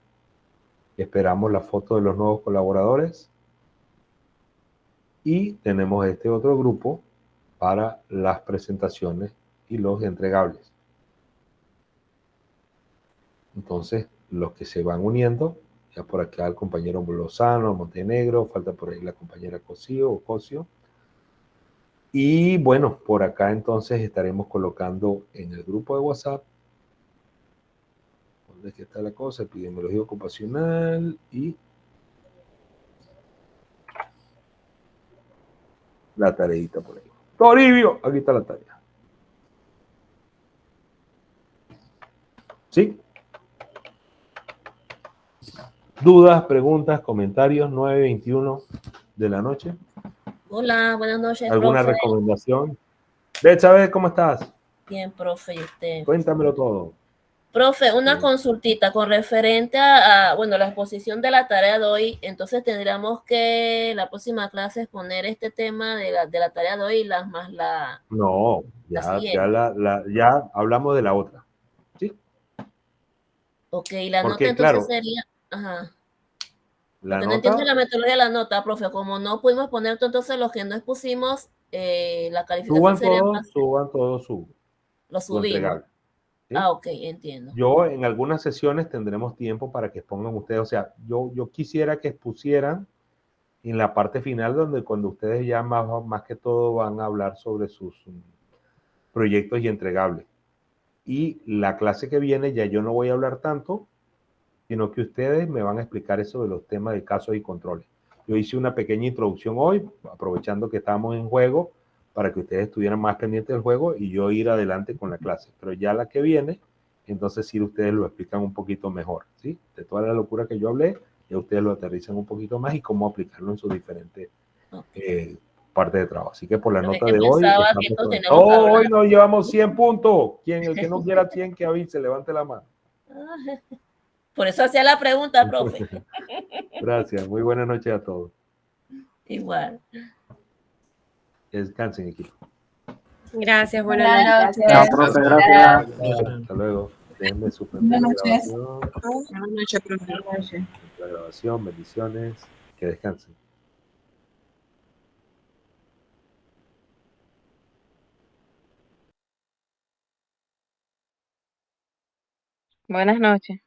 Esperamos la foto de los nuevos colaboradores. Y tenemos este otro grupo para las presentaciones y los entregables. Entonces, los que se van uniendo, ya por acá el compañero Lozano, Montenegro, falta por ahí la compañera Cosio. Y bueno, por acá entonces estaremos colocando en el grupo de WhatsApp, ¿dónde es que está la cosa? Epidemiología ocupacional y la tareita por ahí. Toribio, aquí está la tarea. ¿Sí? Dudas, preguntas, comentarios, 9:21 de la noche. Hola, buenas noches, ¿Alguna profe. recomendación? Betsabe, ¿cómo estás? Bien, profe, ¿y usted? Cuéntamelo todo. Profe, una consultita con referente bueno, la exposición de la tarea de hoy. Entonces tendríamos que en la próxima clase exponer este tema de la tarea de hoy y más la... No, ya hablamos de la otra. ¿Sí? Ok, la nota Porque, entonces claro, sería... Ajá. Lo la que no entiendo es nota, la metodología de la nota, profe. Como no pudimos poner todo, entonces los que no expusimos, la calificación sería más... suban todo Lo su subimos. entregable. ¿Sí? Ah, ok, entiendo. Yo en algunas sesiones tendremos tiempo para que expongan ustedes. O sea, yo quisiera que expusieran en la parte final, donde cuando ustedes ya más que todo van a hablar sobre sus proyectos y entregables. Y la clase que viene ya yo no voy a hablar tanto, sino que ustedes me van a explicar eso de los temas de casos y controles. Yo hice una pequeña introducción hoy, aprovechando que estamos en juego, para que ustedes estuvieran más pendientes del juego y yo ir adelante con la clase. Pero ya la que viene, entonces sí ustedes lo explican un poquito mejor, ¿sí? De toda la locura que yo hablé, ya ustedes lo aterrizan un poquito más y cómo aplicarlo en sus diferentes partes de trabajo. Así que por la nota de hoy, hoy nos llevamos 100 puntos. El que no quiera 100, que avise, levante la mano. Por eso hacía la pregunta, profe. Gracias. Muy buenas noches a todos. Igual. Descansen, equipo. Gracias, buenas noches. Chao, profe, gracias. Hasta luego. Déjenme suspender la grabación. Buenas noches, profe. La grabación, bendiciones. Que descansen. Buenas noches.